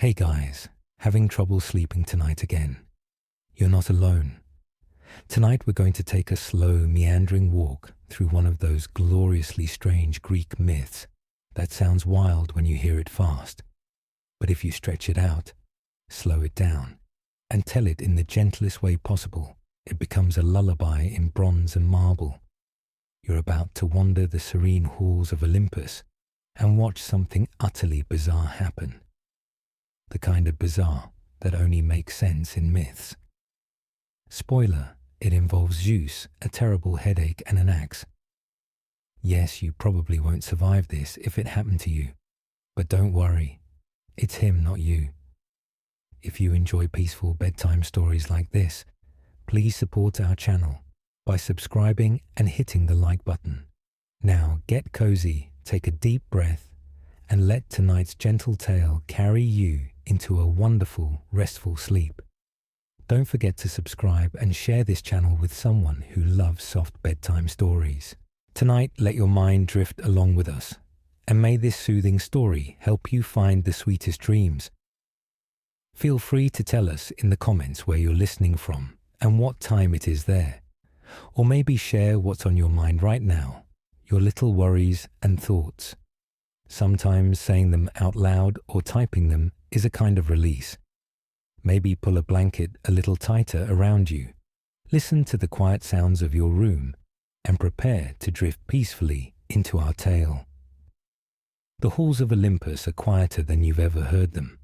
Hey guys, having trouble sleeping tonight again? You're not alone. Tonight we're going to take a slow, meandering walk through one of those gloriously strange Greek myths that sounds wild when you hear it fast. But if you stretch it out, slow it down, and tell it in the gentlest way possible, it becomes a lullaby in bronze and marble. You're about to wander the serene halls of Olympus and watch something utterly bizarre happen. The kind of bizarre that only makes sense in myths. Spoiler, it involves Zeus, a terrible headache, and an axe. Yes, you probably won't survive this if it happened to you, but don't worry, it's him, not you. If you enjoy peaceful bedtime stories like this, please support our channel by subscribing and hitting the like button. Now get cozy, take a deep breath, and let tonight's gentle tale carry you into a wonderful, restful sleep. Don't forget to subscribe and share this channel with someone who loves soft bedtime stories. Tonight, let your mind drift along with us, and may this soothing story help you find the sweetest dreams. Feel free to tell us in the comments where you're listening from and what time it is there, or maybe share what's on your mind right now, your little worries and thoughts. Sometimes saying them out loud or typing them is a kind of release. Maybe pull a blanket a little tighter around you, listen to the quiet sounds of your room, and prepare to drift peacefully into our tale. The halls of Olympus are quieter than you've ever heard them.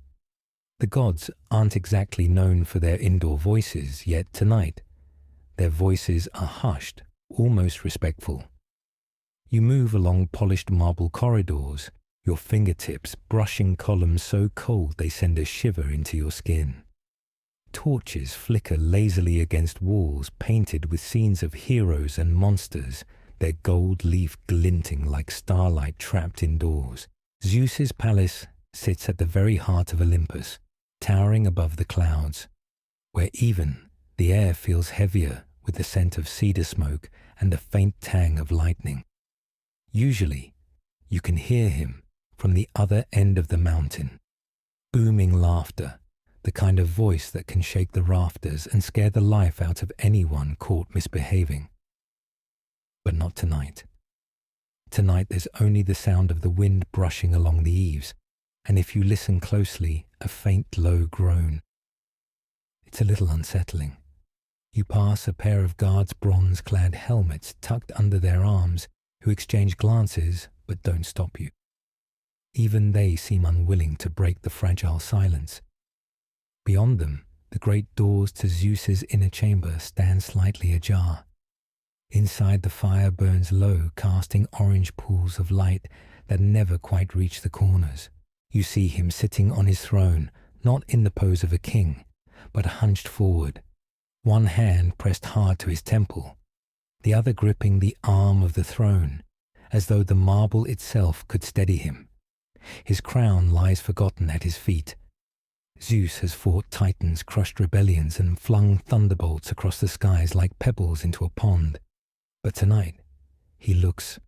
The gods aren't exactly known for their indoor voices, yet tonight, their voices are hushed, almost respectful. You move along polished marble corridors, your fingertips brushing columns so cold they send a shiver into your skin. Torches flicker lazily against walls painted with scenes of heroes and monsters, their gold leaf glinting like starlight trapped indoors. Zeus's palace sits at the very heart of Olympus, towering above the clouds, where even the air feels heavier with the scent of cedar smoke and the faint tang of lightning. Usually, you can hear him from the other end of the mountain. Booming laughter, the kind of voice that can shake the rafters and scare the life out of anyone caught misbehaving. But not tonight. Tonight there's only the sound of the wind brushing along the eaves, and if you listen closely, a faint low groan. It's a little unsettling. You pass a pair of guards' bronze-clad helmets tucked under their arms who exchange glances but don't stop you. Even they seem unwilling to break the fragile silence. Beyond them, the great doors to Zeus's inner chamber stand slightly ajar. Inside, the fire burns low, casting orange pools of light that never quite reach the corners. You see him sitting on his throne, not in the pose of a king, but hunched forward, one hand pressed hard to his temple, the other gripping the arm of the throne, as though the marble itself could steady him. His crown lies forgotten at his feet. Zeus has fought titans, crushed rebellions, and flung thunderbolts across the skies like pebbles into a pond. But tonight, he looks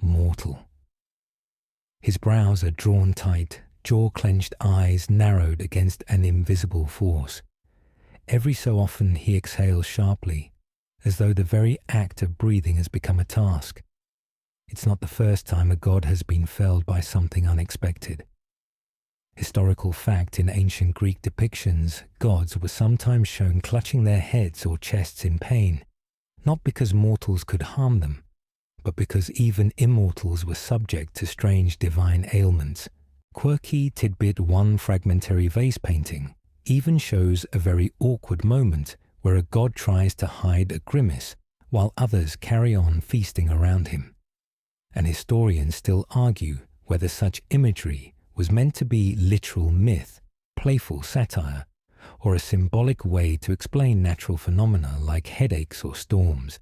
mortal. His brows are drawn tight, jaw-clenched eyes narrowed against an invisible force. Every so often he exhales sharply, as though the very act of breathing has become a task. It's not the first time a god has been felled by something unexpected. Historical fact, in ancient Greek depictions, gods were sometimes shown clutching their heads or chests in pain, not because mortals could harm them, but because even immortals were subject to strange divine ailments. Quirky tidbit one fragmentary vase painting even shows a very awkward moment where a god tries to hide a grimace while others carry on feasting around him. And historians still argue whether such imagery was meant to be literal myth, playful satire, or a symbolic way to explain natural phenomena like headaches or storms.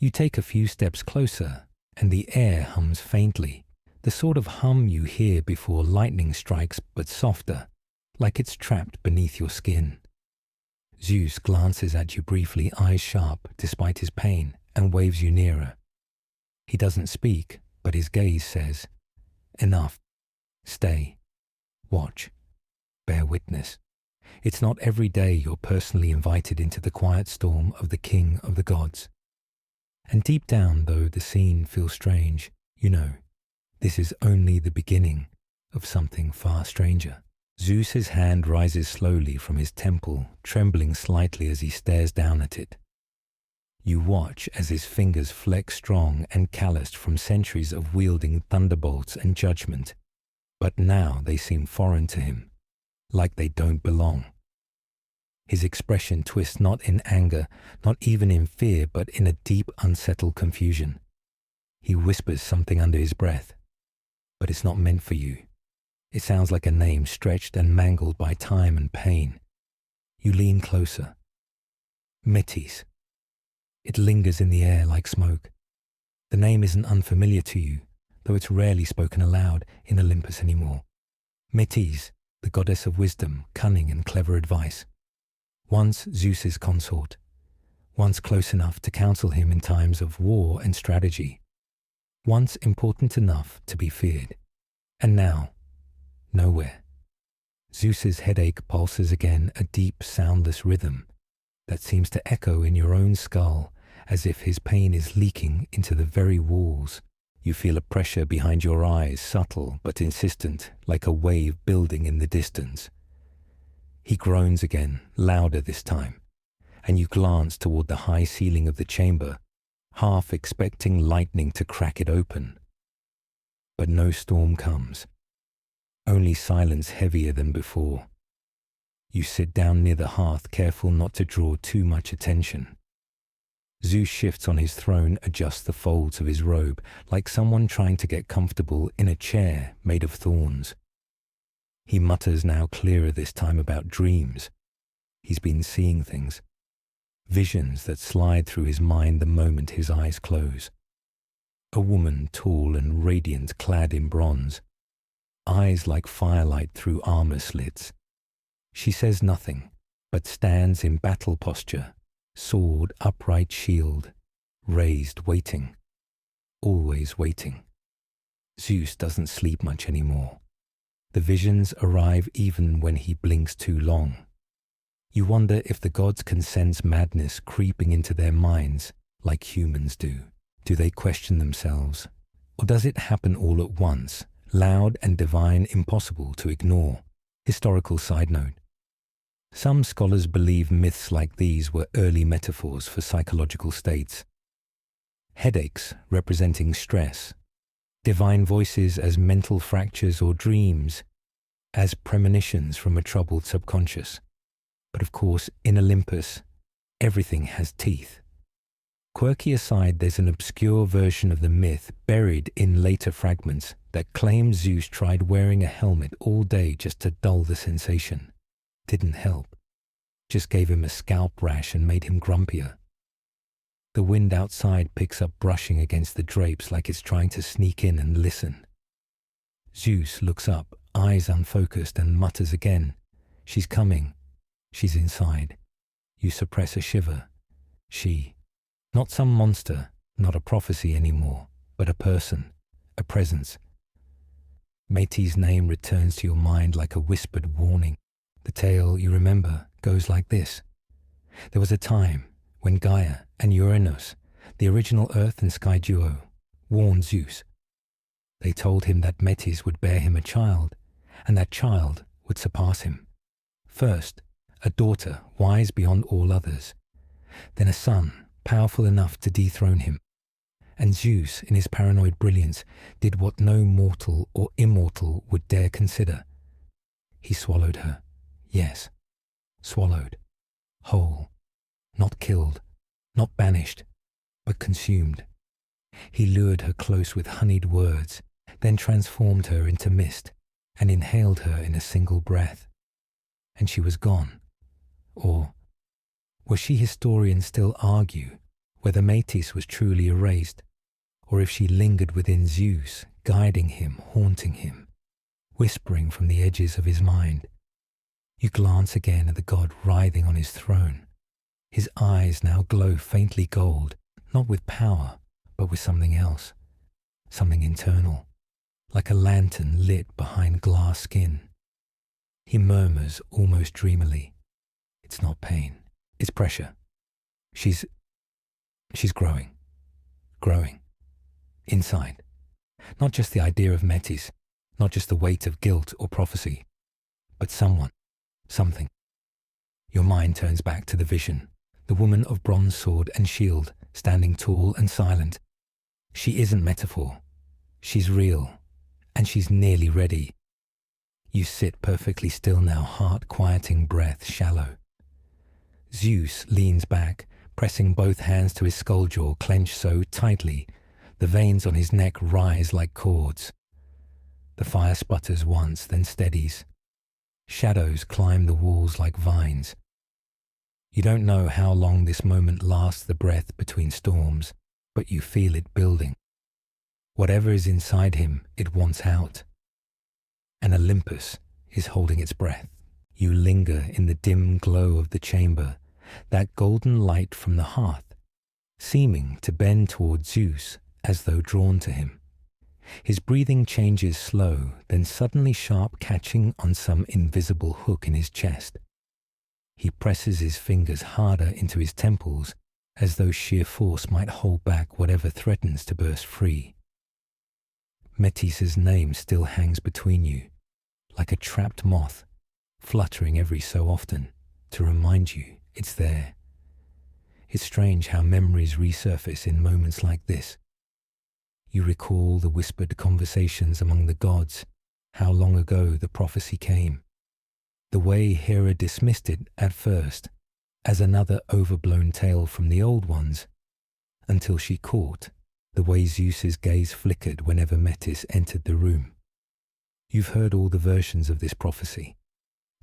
You take a few steps closer, and the air hums faintly, the sort of hum you hear before lightning strikes, but softer, like it's trapped beneath your skin. Zeus glances at you briefly, eyes sharp despite his pain, and waves you nearer. He doesn't speak, but his gaze says, "Enough. Stay." Watch. Bear witness. It's not every day you're personally invited into the quiet storm of the king of the gods. And deep down, though the scene feels strange, you know, this is only the beginning of something far stranger. Zeus's hand rises slowly from his temple, trembling slightly as he stares down at it. You watch as his fingers flex strong and calloused from centuries of wielding thunderbolts and judgment. But now they seem foreign to him, like they don't belong. His expression twists not in anger, not even in fear, but in a deep, unsettled confusion. He whispers something under his breath, but it's not meant for you. It sounds like a name stretched and mangled by time and pain. You lean closer. Metis. It lingers in the air like smoke. The name isn't unfamiliar to you, though it's rarely spoken aloud in Olympus anymore. Metis, the goddess of wisdom, cunning and clever advice. Once Zeus's consort. Once close enough to counsel him in times of war and strategy. Once important enough to be feared. And now, nowhere. Zeus's headache pulses again, a deep, soundless rhythm that seems to echo in your own skull as if his pain is leaking into the very walls. You feel a pressure behind your eyes, subtle but insistent, like a wave building in the distance. He groans again, louder this time, and you glance toward the high ceiling of the chamber, half expecting lightning to crack it open. But no storm comes, only silence heavier than before. You sit down near the hearth, careful not to draw too much attention. Zeus shifts on his throne, adjusts the folds of his robe, like someone trying to get comfortable in a chair made of thorns. He mutters now clearer this time about dreams. He's been seeing things. Visions that slide through his mind the moment his eyes close. A woman tall and radiant, clad in bronze. Eyes like firelight through armor slits. She says nothing, but stands in battle posture, sword, upright shield, raised, waiting, always waiting. Zeus doesn't sleep much anymore. The visions arrive even when he blinks too long. You wonder if the gods can sense madness creeping into their minds like humans do. Do they question themselves? Or does it happen all at once, loud and divine, impossible to ignore? Historical side note. Some scholars believe myths like these were early metaphors for psychological states. Headaches representing stress, divine voices as mental fractures or dreams, as premonitions from a troubled subconscious. But of course, in Olympus, everything has teeth. Quirky aside, there's an obscure version of the myth buried in later fragments that claims Zeus tried wearing a helmet all day just to dull the sensation. Didn't help. Just gave him a scalp rash and made him grumpier. The wind outside picks up brushing against the drapes like it's trying to sneak in and listen. Zeus looks up, eyes unfocused, and mutters again. She's coming. She's inside. You suppress a shiver. She. Not some monster, not a prophecy anymore, but a person, a presence. Metis' name returns to your mind like a whispered warning. The tale, you remember, goes like this. There was a time when Gaia and Uranus, the original earth and sky duo, warned Zeus. They told him that Metis would bear him a child, and that child would surpass him. First, a daughter wise beyond all others, then a son powerful enough to dethrone him. And Zeus, in his paranoid brilliance, did what no mortal or immortal would dare consider. He swallowed her. Yes, swallowed. Whole. Not killed. Not banished. But consumed. He lured her close with honeyed words, then transformed her into mist, and inhaled her in a single breath. And she was gone. Or she historians still argue whether Metis was truly erased, or if she lingered within Zeus, guiding him, haunting him, whispering from the edges of his mind. You glance again at the god writhing on his throne. His eyes now glow faintly gold, not with power, but with something else, something internal, like a lantern lit behind glass skin. He murmurs almost dreamily. It's not pain, it's pressure. She's growing. Growing. Inside. Not just the idea of Metis, not just the weight of guilt or prophecy, but someone, something. Your mind turns back to the vision, the woman of bronze sword and shield, standing tall and silent. She isn't metaphor. She's real, and she's nearly ready. You sit perfectly still now, heart-quieting breath shallow. Zeus leans back, pressing both hands to his skull jaw clenched so tightly, the veins on his neck rise like cords. The fire sputters once, then steadies. Shadows climb the walls like vines. You don't know how long this moment lasts, the breath between storms, but you feel it building. Whatever is inside him, it wants out. And Olympus is holding its breath. You linger in the dim glow of the chamber, that golden light from the hearth, seeming to bend toward Zeus as though drawn to him. His breathing changes slow, then suddenly sharp, catching on some invisible hook in his chest. He presses his fingers harder into his temples, as though sheer force might hold back whatever threatens to burst free. Metis's name still hangs between you, like a trapped moth, fluttering every so often to remind you it's there. It's strange how memories resurface in moments like this. You recall the whispered conversations among the gods, how long ago the prophecy came, the way Hera dismissed it at first as another overblown tale from the old ones, until she caught the way Zeus's gaze flickered whenever Metis entered the room. You've heard all the versions of this prophecy.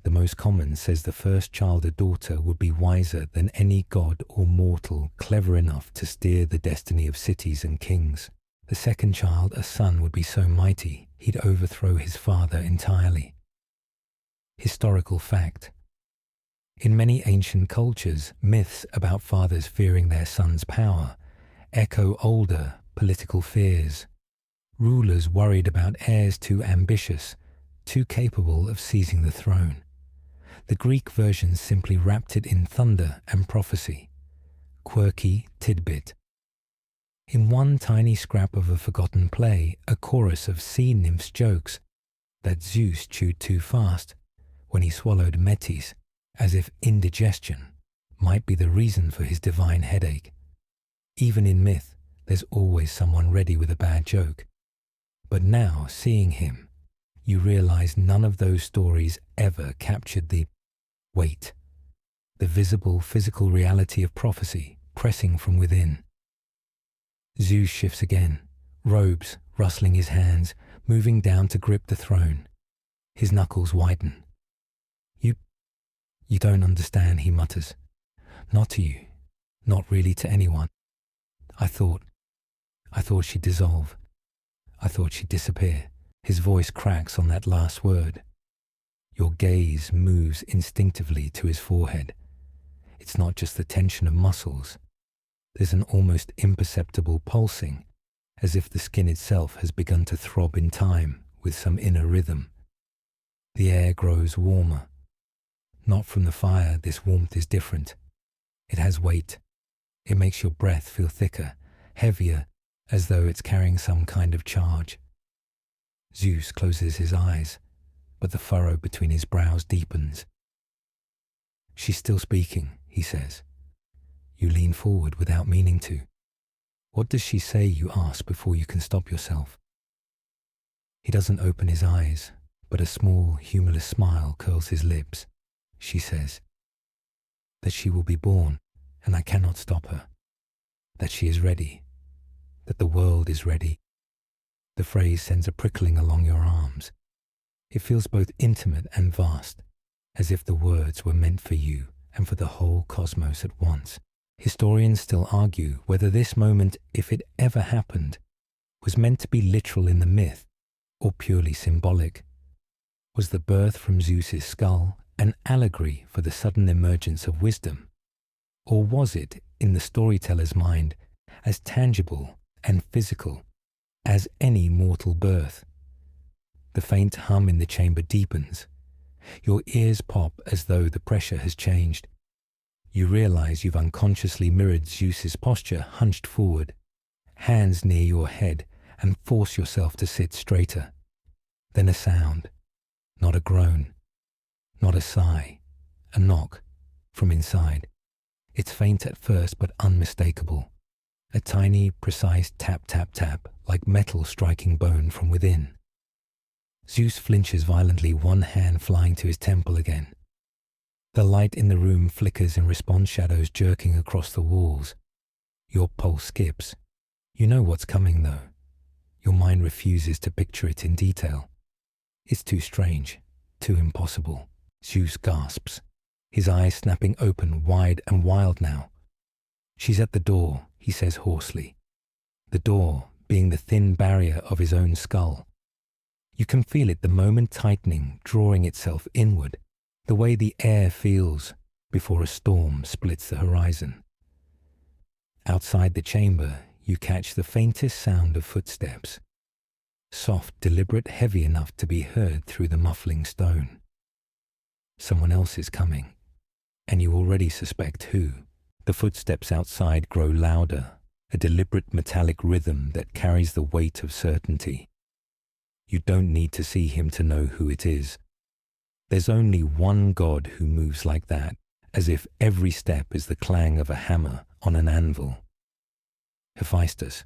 The most common says the first child, a daughter, would be wiser than any god or mortal, clever enough to steer the destiny of cities and kings. The second child, a son, would be so mighty he'd overthrow his father entirely. Historical fact. In many ancient cultures, myths about fathers fearing their sons' power echo older political fears. Rulers worried about heirs too ambitious, too capable of seizing the throne. The Greek version simply wrapped it in thunder and prophecy. Quirky tidbit. In one tiny scrap of a forgotten play, a chorus of sea nymphs jokes that Zeus chewed too fast when he swallowed Metis, as if indigestion might be the reason for his divine headache. Even in myth, there's always someone ready with a bad joke. But now, seeing him, you realize none of those stories ever captured the weight, the visible physical reality of prophecy pressing from within. Zeus shifts again, robes rustling his hands, moving down to grip the throne. His knuckles widen. You don't understand, he mutters. Not to you, not really to anyone. I thought she'd dissolve. I thought she'd disappear. His voice cracks on that last word. Your gaze moves instinctively to his forehead. It's not just the tension of muscles. There's an almost imperceptible pulsing, as if the skin itself has begun to throb in time with some inner rhythm. The air grows warmer. Not from the fire, this warmth is different. It has weight. It makes your breath feel thicker, heavier, as though it's carrying some kind of charge. Zeus closes his eyes, but the furrow between his brows deepens. She's still speaking, he says. You lean forward without meaning to. What does she say, you ask before you can stop yourself? He doesn't open his eyes, but a small, humorless smile curls his lips. She says, that she will be born, and I cannot stop her. That she is ready. That the world is ready. The phrase sends a prickling along your arms. It feels both intimate and vast, as if the words were meant for you and for the whole cosmos at once. Historians still argue whether this moment, if it ever happened, was meant to be literal in the myth or purely symbolic. Was the birth from Zeus's skull an allegory for the sudden emergence of wisdom? Or was it, in the storyteller's mind, as tangible and physical as any mortal birth? The faint hum in the chamber deepens, Your ears pop as though the pressure has changed. You realize you've unconsciously mirrored Zeus's posture, hunched forward, hands near your head, and force yourself to sit straighter. Then a sound, not a groan, not a sigh, a knock from inside. It's faint at first but unmistakable. A tiny, precise tap, tap, tap, like metal striking bone from within. Zeus flinches violently, one hand flying to his temple again. The light in the room flickers in response, shadows jerking across the walls. Your pulse skips. You know what's coming, though. Your mind refuses to picture it in detail. It's too strange, too impossible. Zeus gasps, his eyes snapping open, wide and wild now. She's at the door, he says hoarsely. The door being the thin barrier of his own skull. You can feel it the moment tightening, drawing itself inward, the way the air feels before a storm splits the horizon. Outside the chamber, you catch the faintest sound of footsteps. Soft, deliberate, heavy enough to be heard through the muffling stone. Someone else is coming, and you already suspect who. The footsteps outside grow louder, a deliberate metallic rhythm that carries the weight of certainty. You don't need to see him to know who it is. There's only one God who moves like that, as if every step is the clang of a hammer on an anvil. Hephaestus,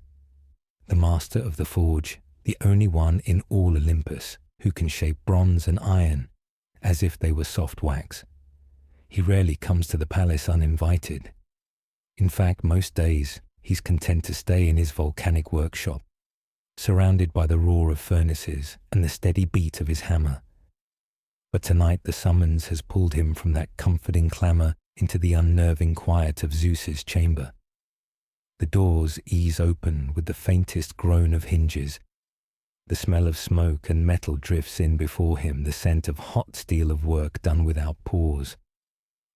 the master of the forge, the only one in all Olympus who can shape bronze and iron as if they were soft wax. He rarely comes to the palace uninvited. In fact, most days he's content to stay in his volcanic workshop, surrounded by the roar of furnaces and the steady beat of his hammer. But tonight the summons has pulled him from that comforting clamour into the unnerving quiet of Zeus's chamber. The doors ease open with the faintest groan of hinges. The smell of smoke and metal drifts in before him, the scent of hot steel of work done without pause.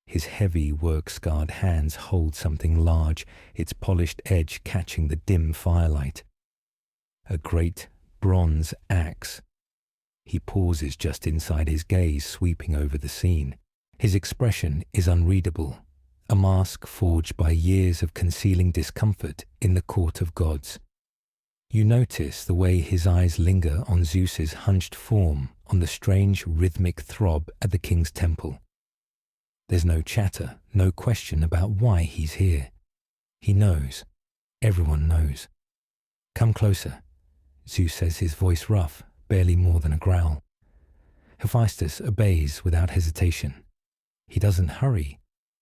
His heavy, work-scarred hands hold something large, its polished edge catching the dim firelight. A great bronze axe. He pauses just inside his gaze, sweeping over the scene. His expression is unreadable, a mask forged by years of concealing discomfort in the court of gods. You notice the way his eyes linger on Zeus's hunched form, on the strange rhythmic throb at the king's temple. There's no chatter, no question about why he's here. He knows. Everyone knows. Come closer, Zeus says, his voice rough, barely more than a growl. Hephaestus obeys without hesitation. He doesn't hurry,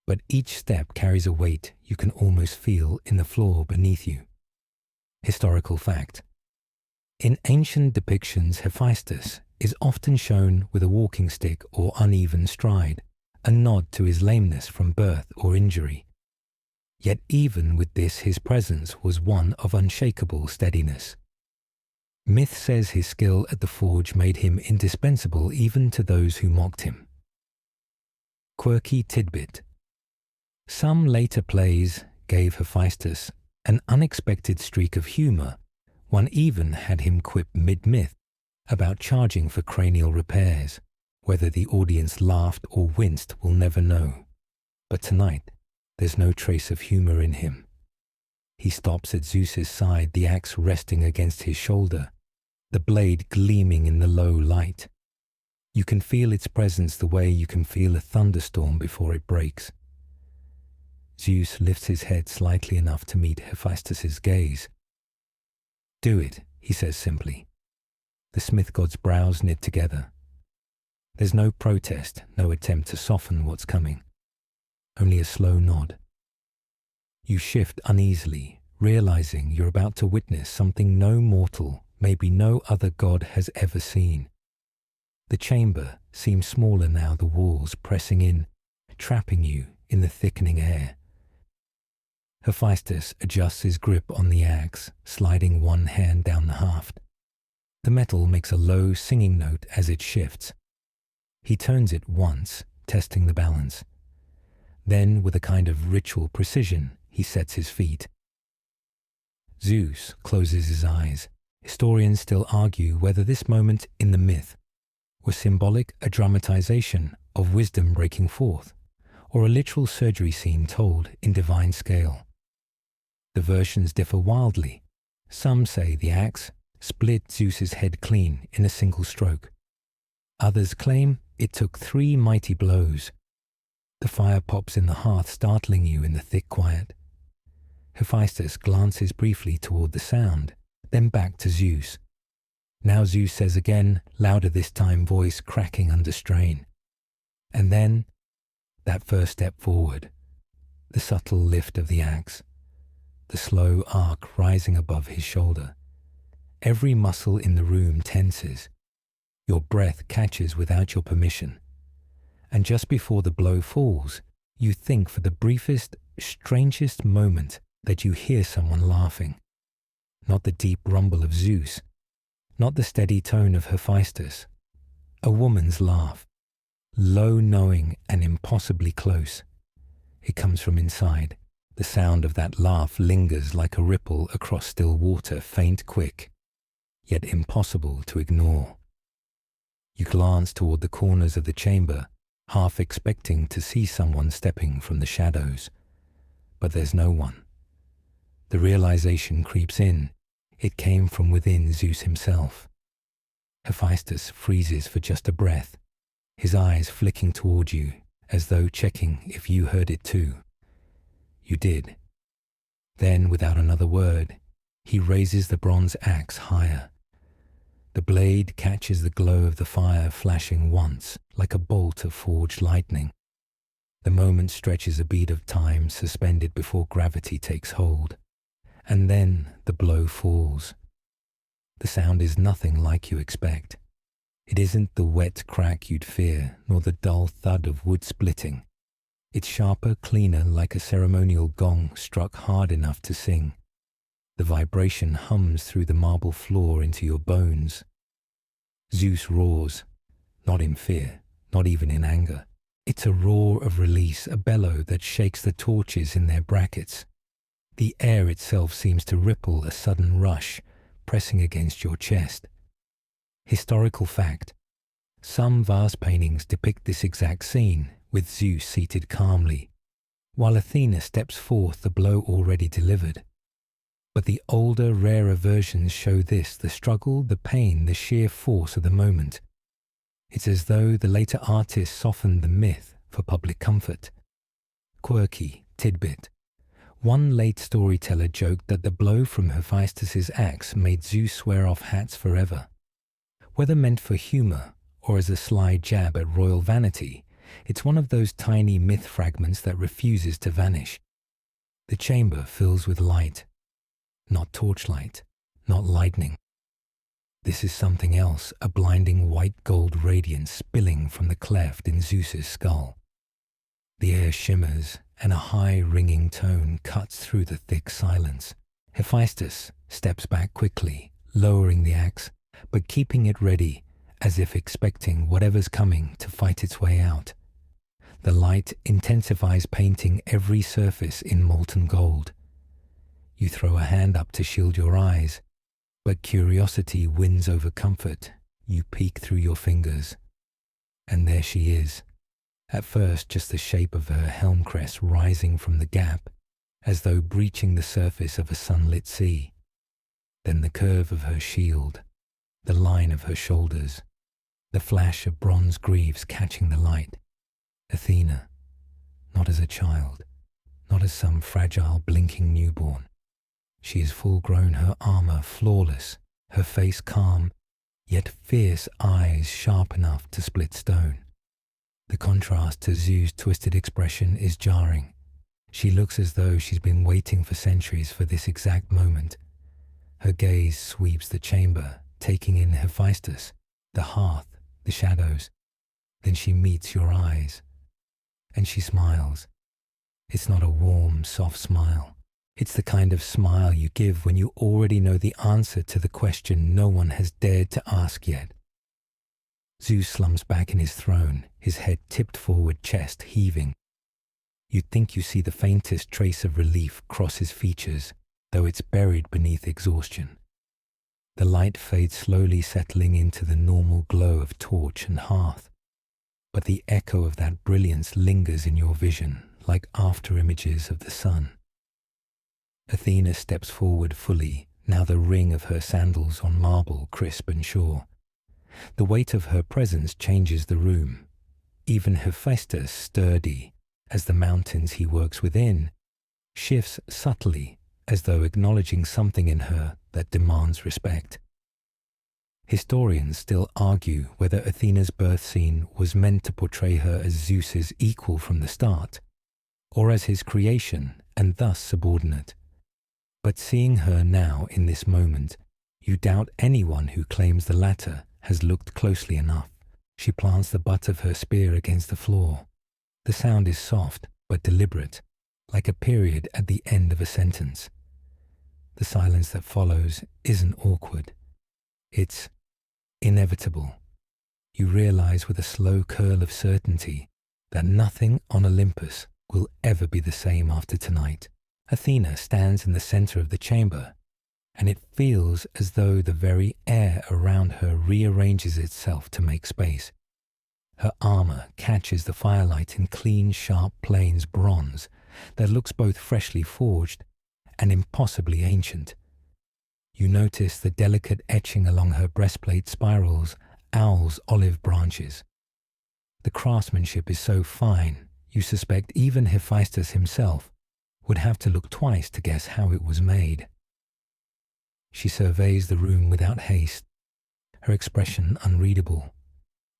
but each step carries a weight you can almost feel in the floor beneath you. Historical fact. In ancient depictions, Hephaestus is often shown with a walking stick or uneven stride, a nod to his lameness from birth or injury. Yet even with this, his presence was one of unshakable steadiness. Myth says his skill at the forge made him indispensable even to those who mocked him. Quirky tidbit. Some later plays gave Hephaestus an unexpected streak of humour. One even had him quip mid-myth about charging for cranial repairs. Whether the audience laughed or winced, we'll never know. But tonight, there's no trace of humour in him. He stops at Zeus's side, the axe resting against his shoulder, the blade gleaming in the low light. You can feel its presence the way you can feel a thunderstorm before it breaks. Zeus lifts his head slightly enough to meet Hephaestus's gaze. Do it, he says simply. The smith god's brows knit together. There's no protest, no attempt to soften what's coming. Only a slow nod. You shift uneasily, realizing you're about to witness something no mortal, maybe no other god has ever seen. The chamber seems smaller now, the walls pressing in, trapping you in the thickening air. Hephaestus adjusts his grip on the axe, sliding one hand down the haft. The metal makes a low singing note as it shifts. He turns it once, testing the balance. Then, with a kind of ritual precision, he sets his feet. Zeus closes his eyes. Historians still argue whether this moment in the myth Was symbolic a dramatization of wisdom breaking forth, or a literal surgery scene told in divine scale? The versions differ wildly. Some say the axe split Zeus's head clean in a single stroke. Others claim it took 3 mighty blows. The fire pops in the hearth, startling you in the thick quiet. Hephaestus glances briefly toward the sound, then back to Zeus. Now Zeus says again, louder this time, voice cracking under strain. And then, that first step forward, the subtle lift of the axe, the slow arc rising above his shoulder. Every muscle in the room tenses. Your breath catches without your permission. And just before the blow falls, you think for the briefest, strangest moment that you hear someone laughing. Not the deep rumble of Zeus, not the steady tone of Hephaestus. A woman's laugh, low, knowing, and impossibly close. It comes from inside. The sound of that laugh lingers like a ripple across still water, faint, quick, yet impossible to ignore. You glance toward the corners of the chamber, half expecting to see someone stepping from the shadows. But there's no one. The realization creeps in. It came from within Zeus himself. Hephaestus freezes for just a breath, his eyes flicking toward you, as though checking if you heard it too. You did. Then, without another word, he raises the bronze axe higher. The blade catches the glow of the fire, flashing once, like a bolt of forged lightning. The moment stretches a bead of time, suspended before gravity takes hold. And then the blow falls. The sound is nothing like you expect. It isn't the wet crack you'd fear, nor the dull thud of wood splitting. It's sharper, cleaner, like a ceremonial gong struck hard enough to sing. The vibration hums through the marble floor into your bones. Zeus roars, not in fear, not even in anger. It's a roar of release, a bellow that shakes the torches in their brackets. The air itself seems to ripple, a sudden rush, pressing against your chest. Historical fact. Some vase paintings depict this exact scene, with Zeus seated calmly, while Athena steps forth, the blow already delivered. But the older, rarer versions show this, the struggle, the pain, the sheer force of the moment. It's as though the later artists softened the myth for public comfort. Quirky tidbit. One late storyteller joked that the blow from Hephaestus's axe made Zeus swear off hats forever. Whether meant for humor or as a sly jab at royal vanity, it's one of those tiny myth fragments that refuses to vanish. The chamber fills with light. Not torchlight, not lightning. This is something else, a blinding white gold radiance spilling from the cleft in Zeus's skull. The air shimmers, and a high ringing tone cuts through the thick silence. Hephaestus steps back quickly, lowering the axe, but keeping it ready, as if expecting whatever's coming to fight its way out. The light intensifies, painting every surface in molten gold. You throw a hand up to shield your eyes, but curiosity wins over comfort. You peek through your fingers, and there she is. At first, just the shape of her helm crest rising from the gap, as though breaching the surface of a sunlit sea. Then the curve of her shield, the line of her shoulders, the flash of bronze greaves catching the light. Athena, not as a child, not as some fragile, blinking newborn. She is full-grown, her armor flawless, her face calm, yet fierce eyes sharp enough to split stone. The contrast to Zeus' twisted expression is jarring. She looks as though she's been waiting for centuries for this exact moment. Her gaze sweeps the chamber, taking in Hephaestus, the hearth, the shadows. Then she meets your eyes, and she smiles. It's not a warm, soft smile. It's the kind of smile you give when you already know the answer to the question no one has dared to ask yet. Zeus slumps back in his throne, his head tipped forward, chest heaving. You'd think you see the faintest trace of relief cross his features, though it's buried beneath exhaustion. the light fades slowly, settling into the normal glow of torch and hearth. But the echo of that brilliance lingers in your vision, like after images of the sun. Athena steps forward fully, now the ring of her sandals on marble crisp and sure. The weight of her presence changes the room. Even Hephaestus, sturdy as the mountains he works within, shifts subtly as though acknowledging something in her that demands respect. Historians still argue whether Athena's birth scene was meant to portray her as Zeus's equal from the start, or as his creation and thus subordinate. But seeing her now in this moment, you doubt anyone who claims the latter has looked closely enough. She plants the butt of her spear against the floor. The sound is soft but deliberate, like a period at the end of a sentence. The silence that follows isn't awkward. It's inevitable. You realize with a slow curl of certainty that nothing on Olympus will ever be the same after tonight. Athena stands in the center of the chamber, and it feels as though the very air around her rearranges itself to make space. Her armor catches the firelight in clean, sharp planes bronze that looks both freshly forged and impossibly ancient. You notice the delicate etching along her breastplate spirals, owl's olive branches. The craftsmanship is so fine, you suspect even Hephaestus himself would have to look twice to guess how it was made. She surveys the room without haste, her expression unreadable.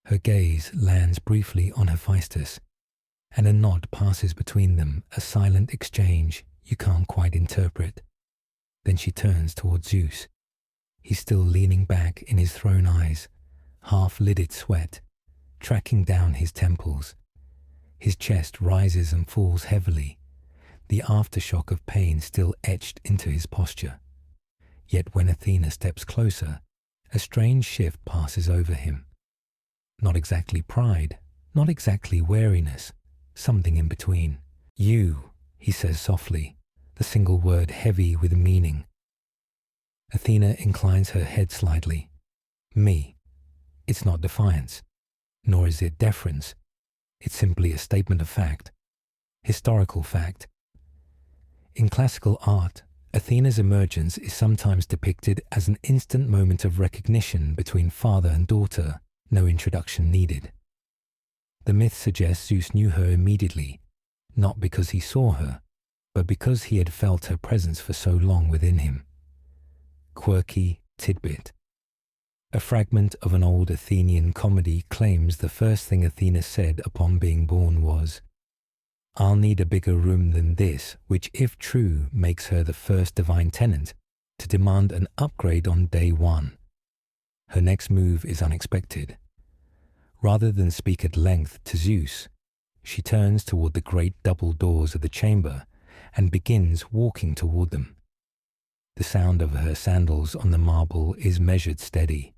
Her gaze lands briefly on Hephaestus, and a nod passes between them, a silent exchange you can't quite interpret. Then she turns towards Zeus. He's still leaning back in his thrown eyes, half-lidded sweat, tracking down his temples. His chest rises and falls heavily, the aftershock of pain still etched into his posture. Yet when Athena steps closer, a strange shift passes over him. Not exactly pride, not exactly wariness, something in between. "You," he says softly, the single word heavy with meaning. Athena inclines her head slightly. "Me." It's not defiance, nor is it deference. It's simply a statement of fact, historical fact. In classical art, Athena's emergence is sometimes depicted as an instant moment of recognition between father and daughter, no introduction needed. The myth suggests Zeus knew her immediately, not because he saw her, but because he had felt her presence for so long within him. Quirky tidbit. A fragment of an old Athenian comedy claims the first thing Athena said upon being born was, "I'll need a bigger room than this," which, if true, makes her the first divine tenant to demand an upgrade on day one. Her next move is unexpected. Rather than speak at length to Zeus, she turns toward the great double doors of the chamber and begins walking toward them. The sound of her sandals on the marble is measured steady.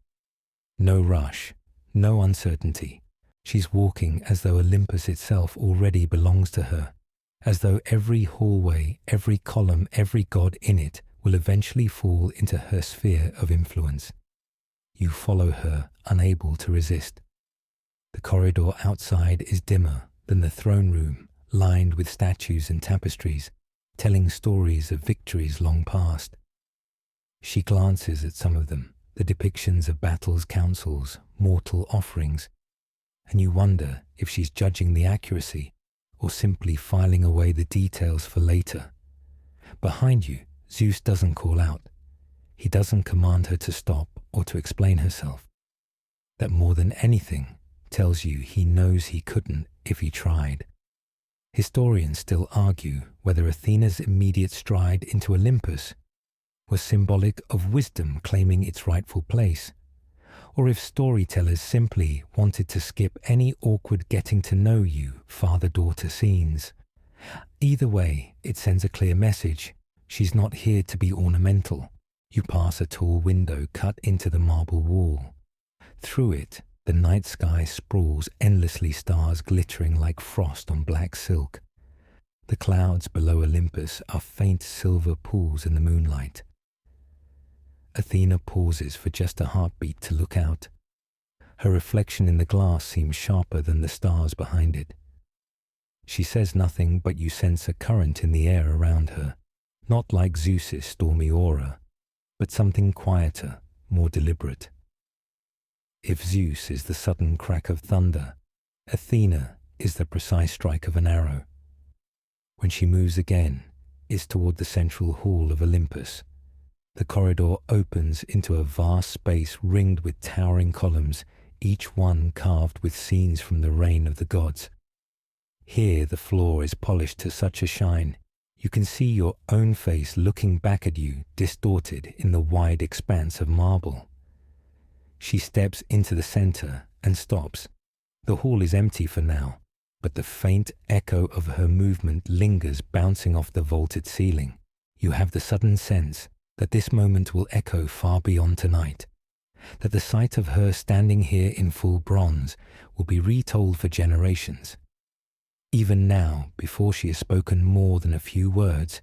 No rush, no uncertainty. She's walking as though Olympus itself already belongs to her, as though every hallway, every column, every god in it will eventually fall into her sphere of influence. You follow her, unable to resist. The corridor outside is dimmer than the throne room, lined with statues and tapestries, telling stories of victories long past. She glances at some of them, the depictions of battles, councils, mortal offerings, and you wonder if she's judging the accuracy or simply filing away the details for later. Behind you, Zeus doesn't call out. He doesn't command her to stop or to explain herself. That more than anything tells you he knows he couldn't if he tried. Historians still argue whether Athena's immediate stride into Olympus was symbolic of wisdom claiming its rightful place, or if storytellers simply wanted to skip any awkward getting-to-know-you father-daughter scenes. Either way, it sends a clear message. She's not here to be ornamental. You pass a tall window cut into the marble wall. Through it, the night sky sprawls endlessly, stars glittering like frost on black silk. The clouds below Olympus are faint silver pools in the moonlight. Athena pauses for just a heartbeat to look out. Her reflection in the glass seems sharper than the stars behind it. She says nothing, but you sense a current in the air around her, not like Zeus's stormy aura, but something quieter, more deliberate. If Zeus is the sudden crack of thunder, Athena is the precise strike of an arrow. When she moves again, it's toward the central hall of Olympus. The corridor opens into a vast space ringed with towering columns, each one carved with scenes from the reign of the gods. Here the floor is polished to such a shine, you can see your own face looking back at you, distorted in the wide expanse of marble. She steps into the center and stops. The hall is empty for now, but the faint echo of her movement lingers, bouncing off the vaulted ceiling. You have the sudden sense that this moment will echo far beyond tonight, that the sight of her standing here in full bronze will be retold for generations. Even now, before she has spoken more than a few words,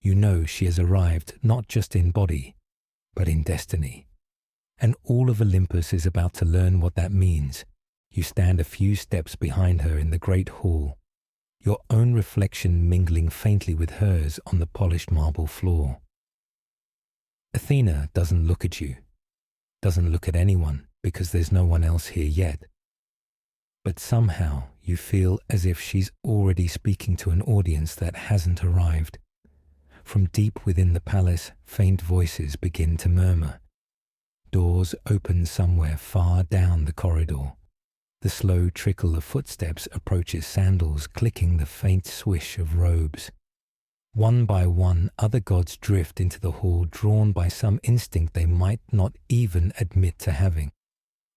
you know she has arrived not just in body, but in destiny. And all of Olympus is about to learn what that means. You stand a few steps behind her in the great hall, your own reflection mingling faintly with hers on the polished marble floor. Athena doesn't look at you, doesn't look at anyone, because there's no one else here yet. But somehow you feel as if she's already speaking to an audience that hasn't arrived. From deep within the palace, faint voices begin to murmur. Doors open somewhere far down the corridor. The slow trickle of footsteps approaches sandals clicking the faint swish of robes. One by one, other gods drift into the hall, drawn by some instinct they might not even admit to having.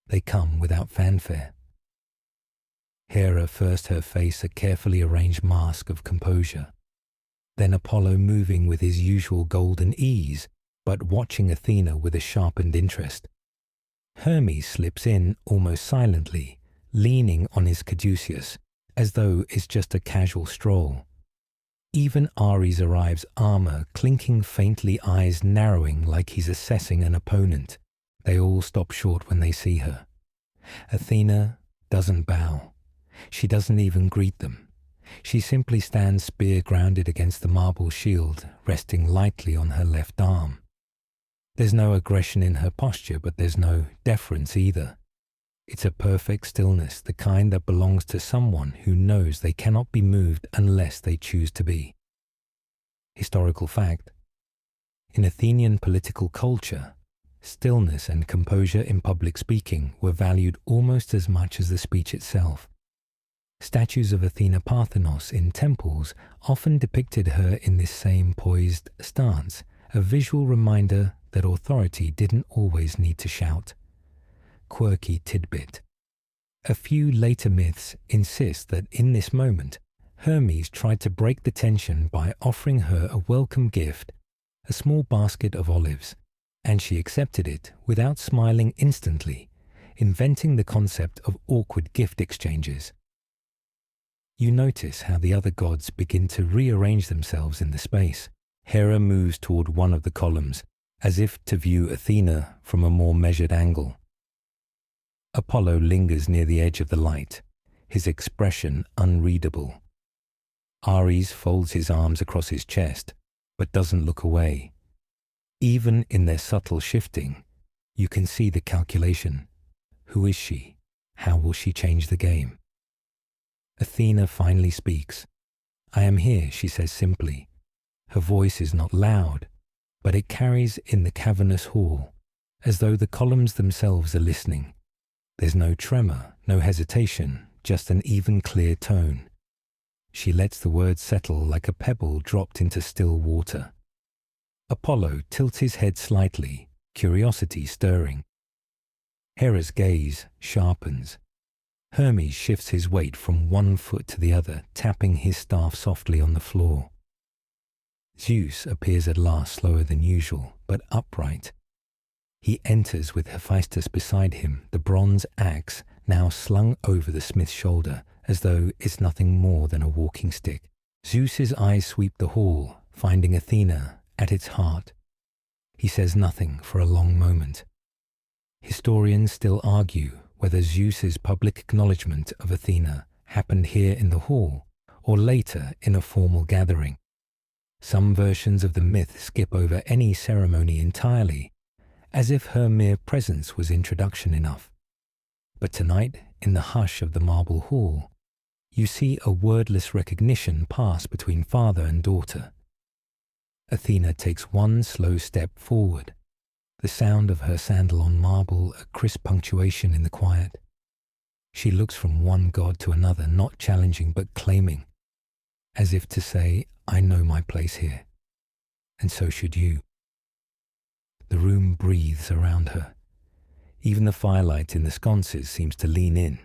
They come without fanfare. Hera first, her face a carefully arranged mask of composure. Then Apollo moving with his usual golden ease, but watching Athena with a sharpened interest. Hermes slips in almost silently, leaning on his caduceus, as though it's just a casual stroll. Even Ares arrives, armor clinking faintly, eyes narrowing like he's assessing an opponent. They all stop short when they see her. Athena doesn't bow. She doesn't even greet them. She simply stands spear grounded against the marble shield, resting lightly on her left arm. There's no aggression in her posture, but there's no deference either. It's a perfect stillness, the kind that belongs to someone who knows they cannot be moved unless they choose to be. Historical fact: in Athenian political culture, stillness and composure in public speaking were valued almost as much as the speech itself. Statues of Athena Parthenos in temples often depicted her in this same poised stance, a visual reminder that authority didn't always need to shout. Quirky tidbit: a few later myths insist that in this moment, Hermes tried to break the tension by offering her a welcome gift, a small basket of olives, and she accepted it without smiling instantly, inventing the concept of awkward gift exchanges. You notice how the other gods begin to rearrange themselves in the space. Hera moves toward one of the columns, as if to view Athena from a more measured angle. Apollo lingers near the edge of the light, his expression unreadable. Ares folds his arms across his chest, but doesn't look away. Even in their subtle shifting, you can see the calculation. Who is she? How will she change the game? Athena finally speaks. "I am here," she says simply. Her voice is not loud, but it carries in the cavernous hall, as though the columns themselves are listening. There's no tremor, no hesitation, just an even, clear tone. She lets the words settle like a pebble dropped into still water. Apollo tilts his head slightly, curiosity stirring. Hera's gaze sharpens. Hermes shifts his weight from one foot to the other, tapping his staff softly on the floor. Zeus appears at last, slower than usual, but upright. He enters with Hephaestus beside him, the bronze axe now slung over the smith's shoulder, as though it's nothing more than a walking stick. Zeus's eyes sweep the hall, finding Athena at its heart. He says nothing for a long moment. Historians still argue whether Zeus's public acknowledgement of Athena happened here in the hall or later in a formal gathering. Some versions of the myth skip over any ceremony entirely, as if her mere presence was introduction enough. But tonight, in the hush of the marble hall, you see a wordless recognition pass between father and daughter. Athena takes one slow step forward, the sound of her sandal on marble a crisp punctuation in the quiet. She looks from one god to another, not challenging but claiming, as if to say, I know my place here, and so should you. The room breathes around her. Even the firelight in the sconces seems to lean in.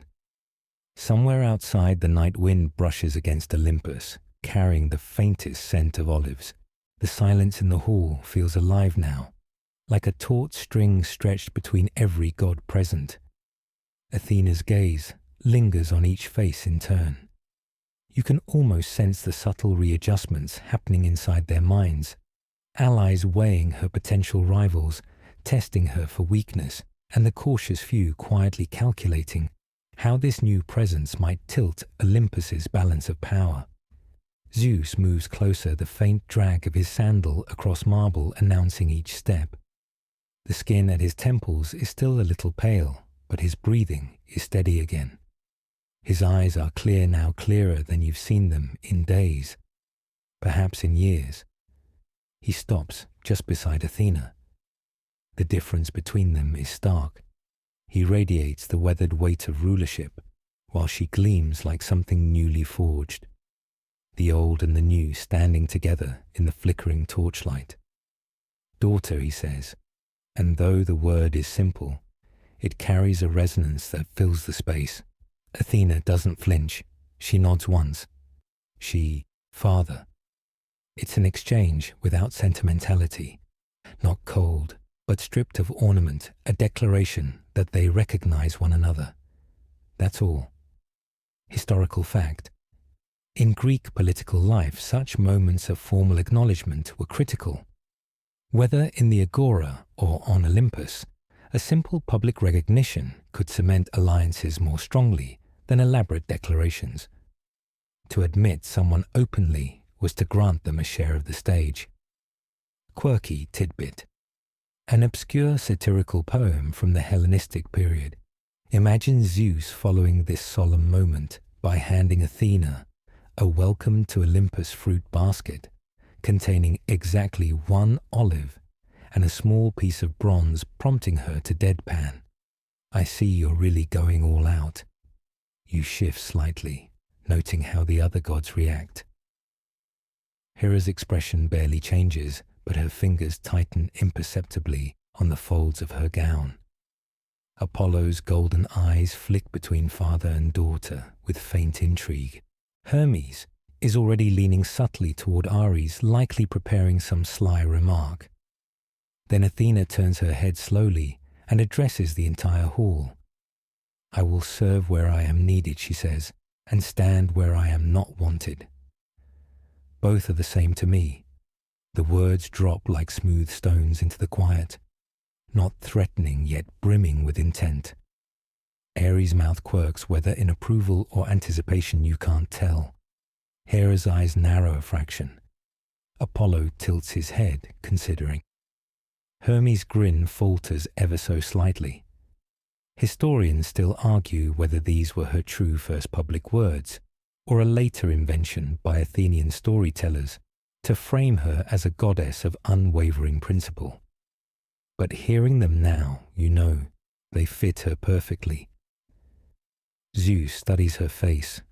Somewhere outside, the night wind brushes against Olympus, carrying the faintest scent of olives. The silence in the hall feels alive now, like a taut string stretched between every god present. Athena's gaze lingers on each face in turn. You can almost sense the subtle readjustments happening inside their minds, allies weighing her potential rivals, testing her for weakness, and the cautious few quietly calculating how this new presence might tilt Olympus's balance of power. Zeus moves closer, the faint drag of his sandal across marble announcing each step. The skin at his temples is still a little pale, but his breathing is steady again. His eyes are clear now, clearer than you've seen them in days, perhaps in years. He stops just beside Athena. The difference between them is stark. He radiates the weathered weight of rulership, while she gleams like something newly forged. The old and the new standing together in the flickering torchlight. Daughter, he says, and though the word is simple, it carries a resonance that fills the space. Athena doesn't flinch. She nods once. She, father. It's an exchange without sentimentality, not cold, but stripped of ornament, a declaration that they recognize one another. That's all. Historical fact. In Greek political life, such moments of formal acknowledgement were critical. Whether in the agora or on Olympus, a simple public recognition could cement alliances more strongly than elaborate declarations. To admit someone openly was to grant them a share of the stage. Quirky tidbit. An obscure satirical poem from the Hellenistic period. Imagine Zeus following this solemn moment by handing Athena a welcome to Olympus fruit basket containing exactly one olive and a small piece of bronze prompting her to deadpan. I see you're really going all out. You shift slightly, noting how the other gods react. Hera's expression barely changes, but her fingers tighten imperceptibly on the folds of her gown. Apollo's golden eyes flick between father and daughter with faint intrigue. Hermes is already leaning subtly toward Ares, likely preparing some sly remark. Then Athena turns her head slowly and addresses the entire hall. I will serve where I am needed, she says, and stand where I am not wanted. Both are the same to me. The words drop like smooth stones into the quiet, not threatening yet brimming with intent. Ares' mouth quirks, whether in approval or anticipation you can't tell. Hera's eyes narrow a fraction. Apollo tilts his head, considering. Hermes' grin falters ever so slightly. Historians still argue whether these were her true first public words, or a later invention by Athenian storytellers to frame her as a goddess of unwavering principle. But hearing them now, you know, they fit her perfectly. Zeus studies her face.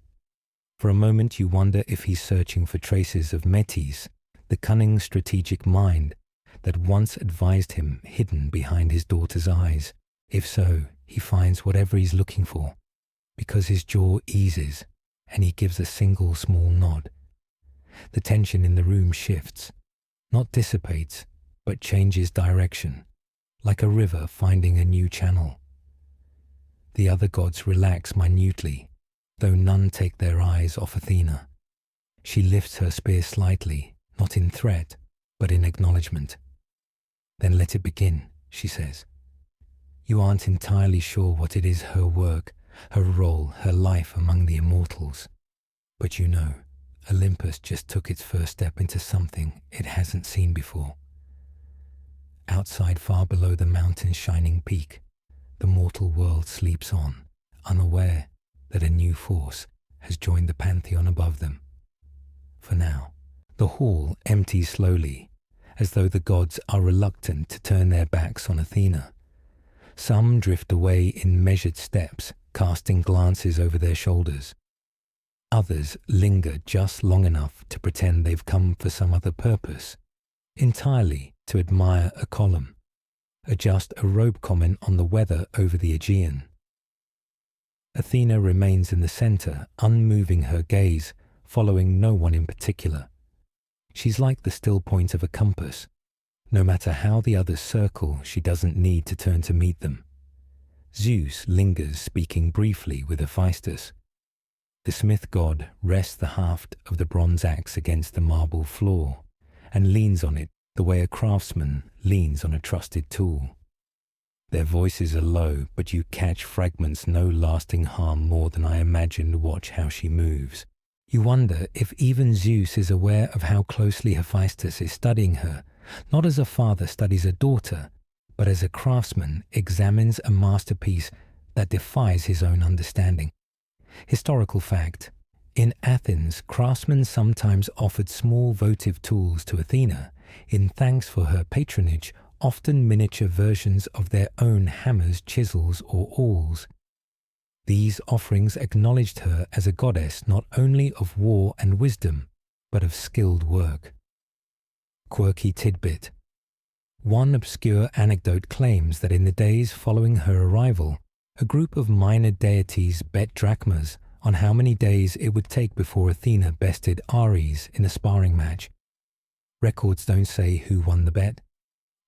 For a moment you wonder if he's searching for traces of Metis, the cunning strategic mind that once advised him hidden behind his daughter's eyes. If so, he finds whatever he's looking for, because his jaw eases and he gives a single small nod. The tension in the room shifts, not dissipates, but changes direction, like a river finding a new channel. The other gods relax minutely, though none take their eyes off Athena. She lifts her spear slightly, not in threat, but in acknowledgement. Then let it begin, she says. You aren't entirely sure what it is her work, her role, her life among the immortals. But you know, Olympus just took its first step into something it hasn't seen before. Outside, far below the mountain's shining peak, the mortal world sleeps on, unaware that a new force has joined the pantheon above them. For now, the hall empties slowly, as though the gods are reluctant to turn their backs on Athena. Some drift away in measured steps, casting glances over their shoulders. Others linger just long enough to pretend they've come for some other purpose, entirely to admire a column, adjust a robe comment on the weather over the Aegean. Athena remains in the center, unmoving her gaze, following no one in particular. She's like the still point of a compass. No matter how the others circle, she doesn't need to turn to meet them. Zeus lingers, speaking briefly with Hephaestus. The smith god rests the haft of the bronze axe against the marble floor and leans on it the way a craftsman leans on a trusted tool. Their voices are low, but you catch fragments no lasting harm more than I imagined. Watch how she moves. You wonder if even Zeus is aware of how closely Hephaestus is studying her, not as a father studies a daughter, but as a craftsman examines a masterpiece that defies his own understanding. Historical fact: in Athens, craftsmen sometimes offered small votive tools to Athena in thanks for her patronage, often miniature versions of their own hammers, chisels, or awls. These offerings acknowledged her as a goddess not only of war and wisdom, but of skilled work. Quirky tidbit: one obscure anecdote claims that in the days following her arrival, a group of minor deities bet drachmas on how many days it would take before Athena bested Ares in a sparring match. Records don't say who won the bet,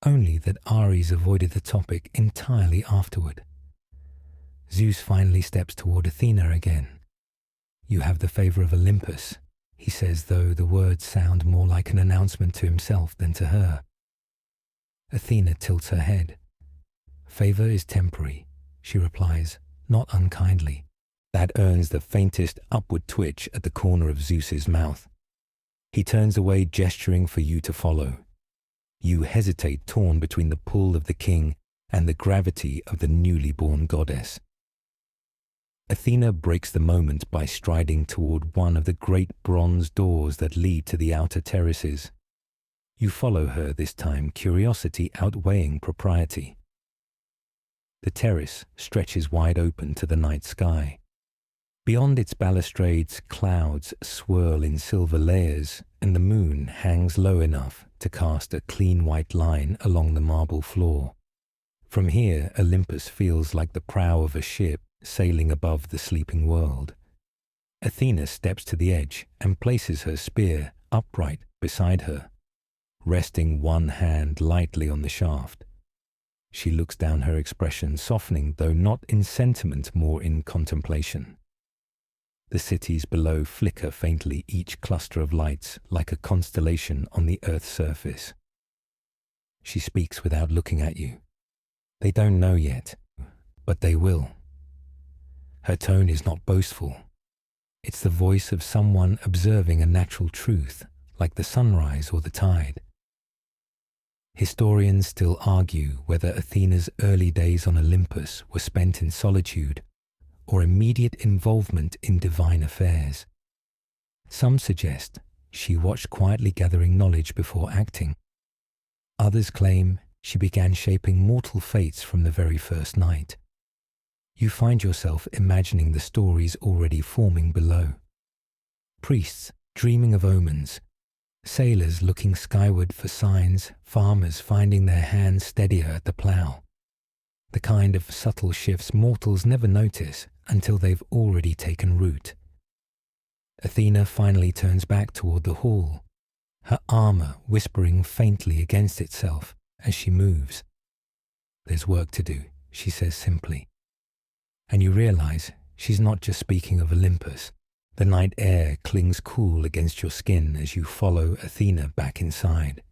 only that Ares avoided the topic entirely afterward. Zeus finally steps toward Athena again. You have the favor of Olympus, he says, though the words sound more like an announcement to himself than to her. Athena tilts her head. Favor is temporary, she replies, not unkindly. That earns the faintest upward twitch at the corner of Zeus's mouth. He turns away, gesturing for you to follow. You hesitate, torn between the pull of the king and the gravity of the newly born goddess. Athena breaks the moment by striding toward one of the great bronze doors that lead to the outer terraces. You follow her this time, curiosity outweighing propriety. The terrace stretches wide open to the night sky. Beyond its balustrades, clouds swirl in silver layers, and the moon hangs low enough to cast a clean white line along the marble floor. From here, Olympus feels like the prow of a ship sailing above the sleeping world. Athena steps to the edge and places her spear upright beside her, resting one hand lightly on the shaft. She looks down, her expression softening, though not in sentiment, more in contemplation. The cities below flicker faintly, each cluster of lights like a constellation on the Earth's surface. She speaks without looking at you. They don't know yet, but they will. Her tone is not boastful. It's the voice of someone observing a natural truth, like the sunrise or the tide. Historians still argue whether Athena's early days on Olympus were spent in solitude or immediate involvement in divine affairs. Some suggest she watched quietly, gathering knowledge before acting. Others claim she began shaping mortal fates from the very first night. You find yourself imagining the stories already forming below. Priests dreaming of omens, sailors looking skyward for signs, farmers finding their hands steadier at the plough. The kind of subtle shifts mortals never notice until they've already taken root. Athena finally turns back toward the hall, her armor whispering faintly against itself as she moves. There's work to do, she says simply. And you realize she's not just speaking of Olympus. The night air clings cool against your skin as you follow Athena back inside.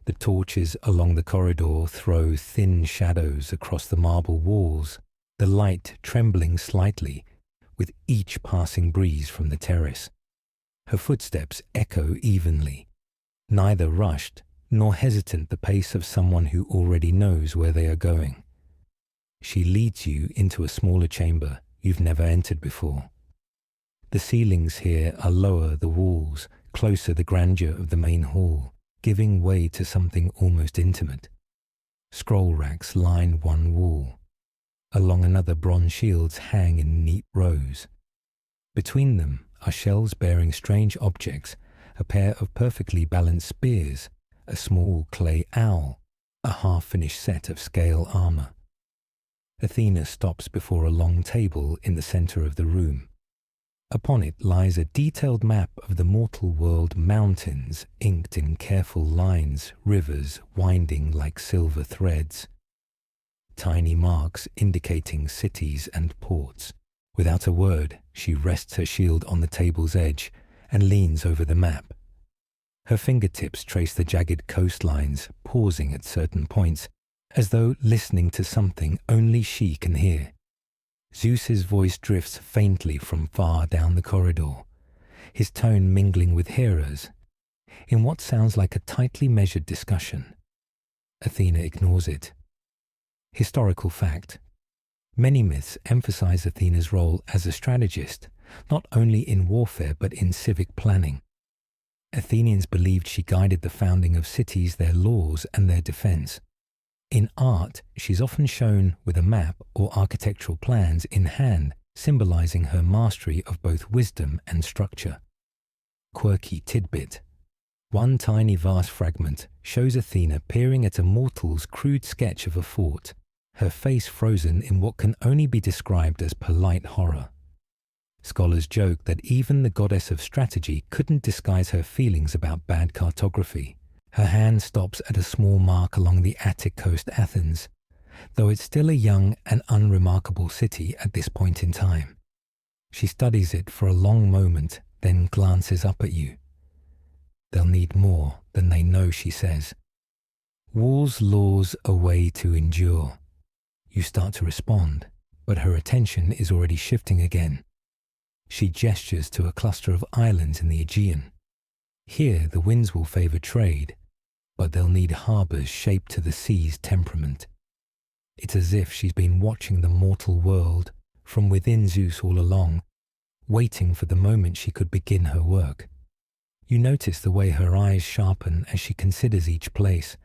The torches along the corridor throw thin shadows across the marble walls, the light trembling slightly with each passing breeze from the terrace. Her footsteps echo evenly, neither rushed nor hesitant, the pace of someone who already knows where they are going. She leads you into a smaller chamber you've never entered before. The ceilings here are lower, the walls closer, the grandeur of the main hall giving way to something almost intimate. Scroll racks line one wall. Along another, bronze shields hang in neat rows. Between them are shelves bearing strange objects, a pair of perfectly balanced spears, a small clay owl, a half-finished set of scale armor. Athena stops before a long table in the center of the room. Upon it lies a detailed map of the mortal world, mountains inked in careful lines, rivers winding like silver threads. Tiny marks indicating cities and ports. Without a word, she rests her shield on the table's edge and leans over the map. Her fingertips trace the jagged coastlines, pausing at certain points, as though listening to something only she can hear. Zeus's voice drifts faintly from far down the corridor, his tone mingling with Hera's, in what sounds like a tightly measured discussion. Athena ignores it. Historical fact. Many myths emphasize Athena's role as a strategist, not only in warfare but in civic planning. Athenians believed she guided the founding of cities, their laws, and their defense. In art, she's often shown with a map or architectural plans in hand, symbolizing her mastery of both wisdom and structure. Quirky tidbit. One tiny vase fragment shows Athena peering at a mortal's crude sketch of a fort, her face frozen in what can only be described as polite horror. Scholars joke that even the goddess of strategy couldn't disguise her feelings about bad cartography. Her hand stops at a small mark along the Attic coast, Athens, though it's still a young and unremarkable city at this point in time. She studies it for a long moment, then glances up at you. They'll need more than they know, she says. War's laws a way to endure. You start to respond, but her attention is already shifting again. She gestures to a cluster of islands in the Aegean. Here the winds will favor trade, but they'll need harbors shaped to the sea's temperament. It's as if she's been watching the mortal world from within Zeus all along, waiting for the moment she could begin her work. You notice the way her eyes sharpen as she considers each place.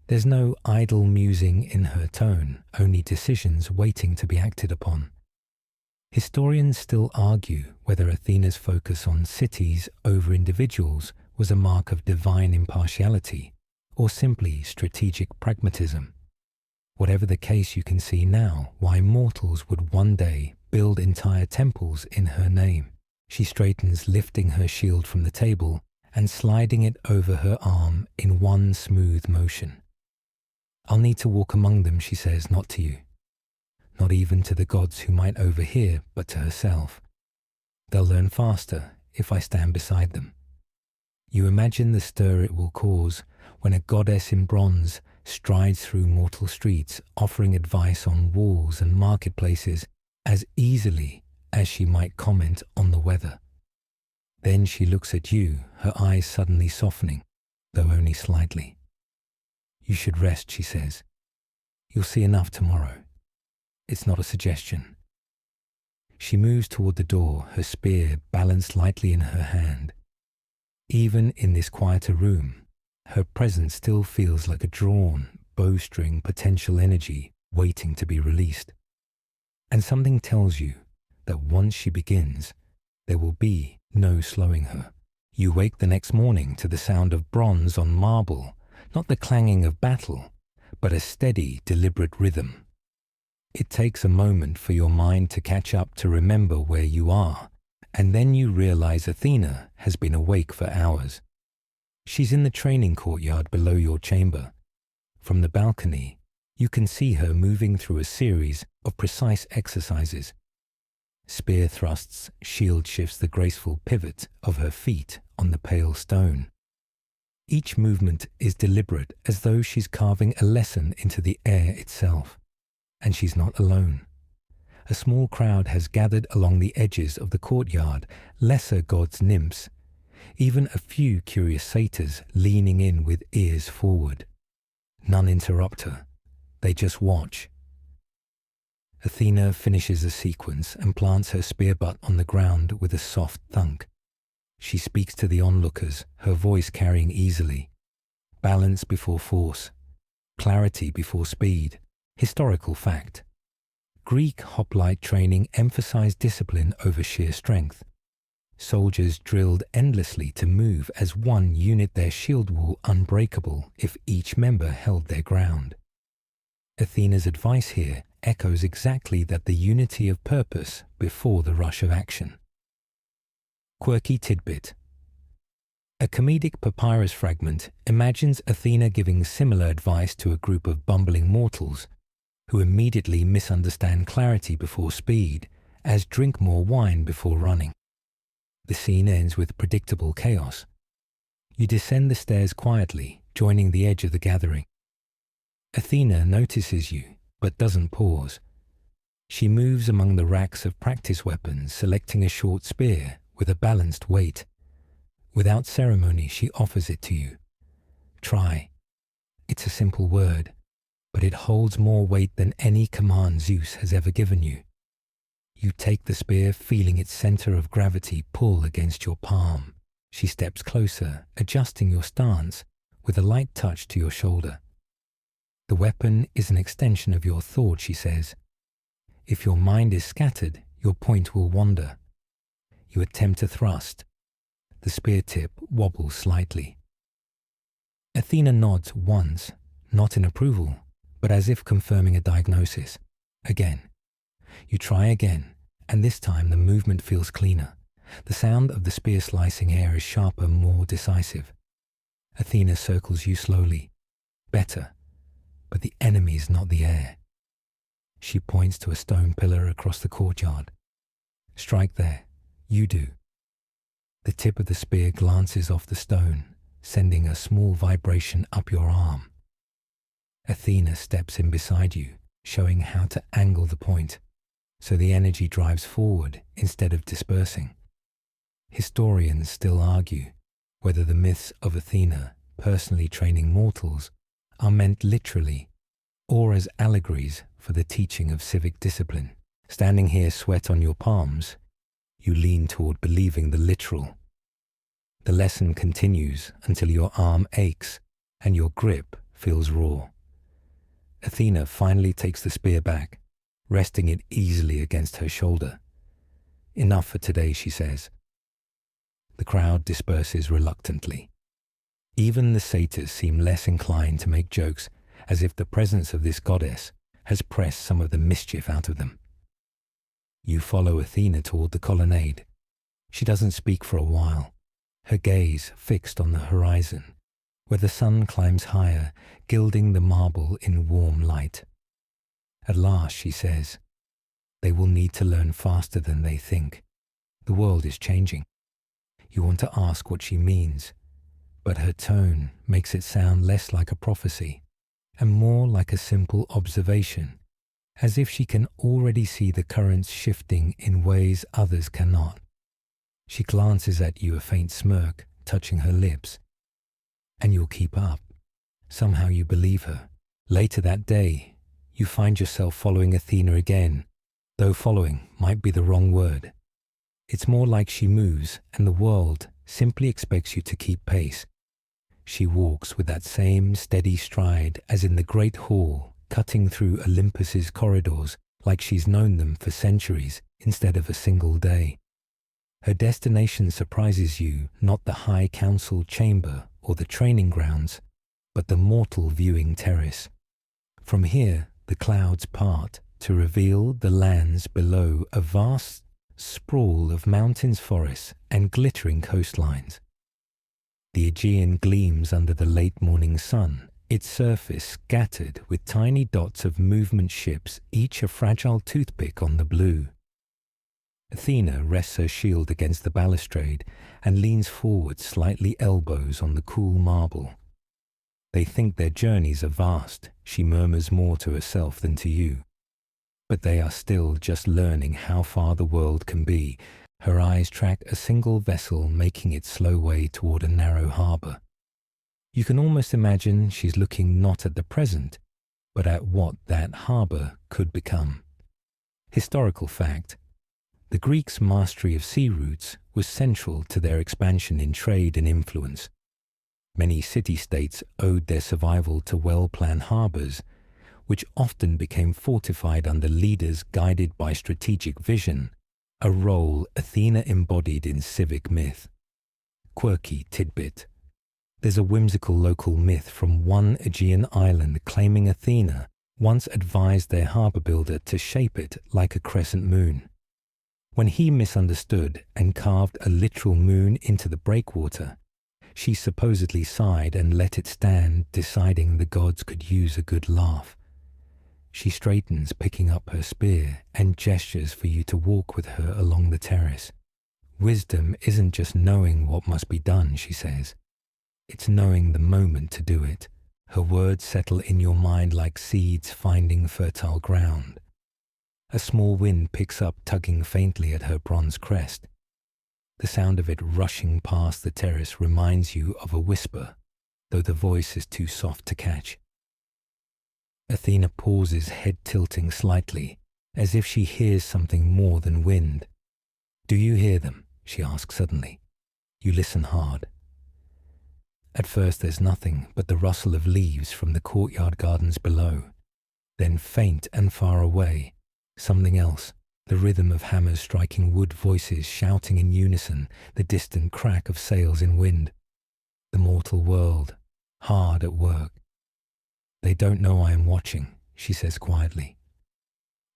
There's no idle musing in her tone, only decisions waiting to be acted upon. Historians still argue whether Athena's focus on cities over individuals was a mark of divine impartiality or simply strategic pragmatism. Whatever the case, you can see now why mortals would one day build entire temples in her name. She straightens, lifting her shield from the table and sliding it over her arm in one smooth motion. I'll need to walk among them, she says, not to you. Not even to the gods who might overhear, but to herself. They'll learn faster if I stand beside them. You imagine the stir it will cause when a goddess in bronze strides through mortal streets, offering advice on walls and marketplaces as easily as she might comment on the weather. Then she looks at you, her eyes suddenly softening, though only slightly. You should rest, she says. You'll see enough tomorrow. It's not a suggestion. She moves toward the door, her spear balanced lightly in her hand. Even in this quieter room, her presence still feels like a drawn, bowstring potential energy waiting to be released. And something tells you that once she begins, there will be no slowing her. You wake the next morning to the sound of bronze on marble, not the clanging of battle, but a steady, deliberate rhythm. It takes a moment for your mind to catch up, to remember where you are, and then you realize Athena has been awake for hours. She's in the training courtyard below your chamber. From the balcony, you can see her moving through a series of precise exercises. Spear thrusts, shield shifts, the graceful pivot of her feet on the pale stone. Each movement is deliberate, as though she's carving a lesson into the air itself. And she's not alone. A small crowd has gathered along the edges of the courtyard, lesser gods nymphs, even a few curious satyrs leaning in with ears forward. None interrupt her. They just watch. Athena finishes the sequence and plants her spear butt on the ground with a soft thunk. She speaks to the onlookers, her voice carrying easily. Balance before force. Clarity before speed. Historical fact. Greek hoplite training emphasized discipline over sheer strength. Soldiers drilled endlessly to move as one unit, their shield wall unbreakable if each member held their ground. Athena's advice here echoes exactly that, the unity of purpose before the rush of action. Quirky tidbit. A comedic papyrus fragment imagines Athena giving similar advice to a group of bumbling mortals who immediately misunderstand clarity before speed as drink more wine before running. The scene ends with predictable chaos. You descend the stairs quietly, joining the edge of the gathering. Athena notices you, but doesn't pause. She moves among the racks of practice weapons, selecting a short spear with a balanced weight. Without ceremony, she offers it to you. Try. It's a simple word, but it holds more weight than any command Zeus has ever given you. You take the spear, feeling its center of gravity pull against your palm. She steps closer, adjusting your stance with a light touch to your shoulder. The weapon is an extension of your thought, she says. If your mind is scattered, your point will wander. You attempt to thrust. The spear tip wobbles slightly. Athena nods once, not in approval, but as if confirming a diagnosis. Again. You try again, and this time the movement feels cleaner. The sound of the spear slicing air is sharper, more decisive. Athena circles you slowly. Better, but the enemy is not the air. She points to a stone pillar across the courtyard. Strike there. You do. The tip of the spear glances off the stone, sending a small vibration up your arm. Athena steps in beside you, showing how to angle the point, so the energy drives forward instead of dispersing. Historians still argue whether the myths of Athena personally training mortals are meant literally or as allegories for the teaching of civic discipline. Standing here, sweat on your palms, you lean toward believing the literal. The lesson continues until your arm aches and your grip feels raw. Athena finally takes the spear back, resting it easily against her shoulder. Enough for today, she says. The crowd disperses reluctantly. Even the satyrs seem less inclined to make jokes, as if the presence of this goddess has pressed some of the mischief out of them. You follow Athena toward the colonnade. She doesn't speak for a while, her gaze fixed on the horizon, where the sun climbs higher, gilding the marble in warm light. At last, she says, they will need to learn faster than they think. The world is changing. You want to ask what she means, but her tone makes it sound less like a prophecy and more like a simple observation, as if she can already see the currents shifting in ways others cannot. She glances at you, a faint smirk touching her lips. And you'll keep up. Somehow you believe her. Later that day, you find yourself following Athena again, though following might be the wrong word. It's more like she moves and the world simply expects you to keep pace. She walks with that same steady stride as in the great hall, cutting through Olympus's corridors like she's known them for centuries instead of a single day. Her destination surprises you, not the high council chamber or the training grounds, but the mortal viewing terrace. From here, the clouds part to reveal the lands below, a vast sprawl of mountains, forests, and glittering coastlines. The Aegean gleams under the late morning sun, its surface scattered with tiny dots of movement ships, each a fragile toothpick on the blue. Athena rests her shield against the balustrade and leans forward, slightly elbows on the cool marble. They think their journeys are vast, she murmurs more to herself than to you. But they are still just learning how far the world can be. Her eyes track a single vessel making its slow way toward a narrow harbour. You can almost imagine she's looking not at the present, but at what that harbour could become. Historical fact: the Greeks' mastery of sea routes was central to their expansion in trade and influence. Many city-states owed their survival to well-planned harbours, which often became fortified under leaders guided by strategic vision, a role Athena embodied in civic myth. Quirky tidbit: there's a whimsical local myth from one Aegean island claiming Athena once advised their harbour builder to shape it like a crescent moon. When he misunderstood and carved a literal moon into the breakwater, she supposedly sighed and let it stand, deciding the gods could use a good laugh. She straightens, picking up her spear, and gestures for you to walk with her along the terrace. Wisdom isn't just knowing what must be done, she says. It's knowing the moment to do it. Her words settle in your mind like seeds finding fertile ground. A small wind picks up, tugging faintly at her bronze crest. The sound of it rushing past the terrace reminds you of a whisper, though the voice is too soft to catch. Athena pauses, head tilting slightly, as if she hears something more than wind. "Do you hear them?" she asks suddenly. You listen hard. At first there's nothing but the rustle of leaves from the courtyard gardens below. Then faint and far away, something else. The rhythm of hammers striking wood, voices shouting in unison, the distant crack of sails in wind. The mortal world, hard at work. "They don't know I am watching," she says quietly.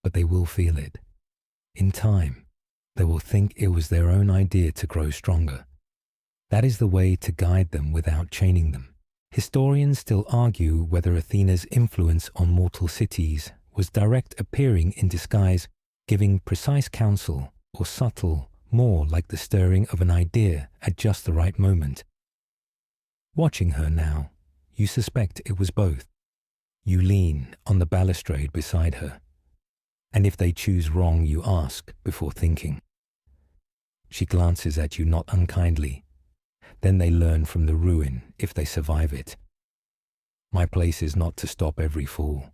"But they will feel it. In time, they will think it was their own idea to grow stronger. That is the way to guide them without chaining them." Historians still argue whether Athena's influence on mortal cities was direct, appearing in disguise, giving precise counsel, or subtle, more like the stirring of an idea at just the right moment. Watching her now, you suspect it was both. You lean on the balustrade beside her, and if they choose wrong, you ask before thinking. She glances at you not unkindly. Then they learn from the ruin if they survive it. My place is not to stop every fool.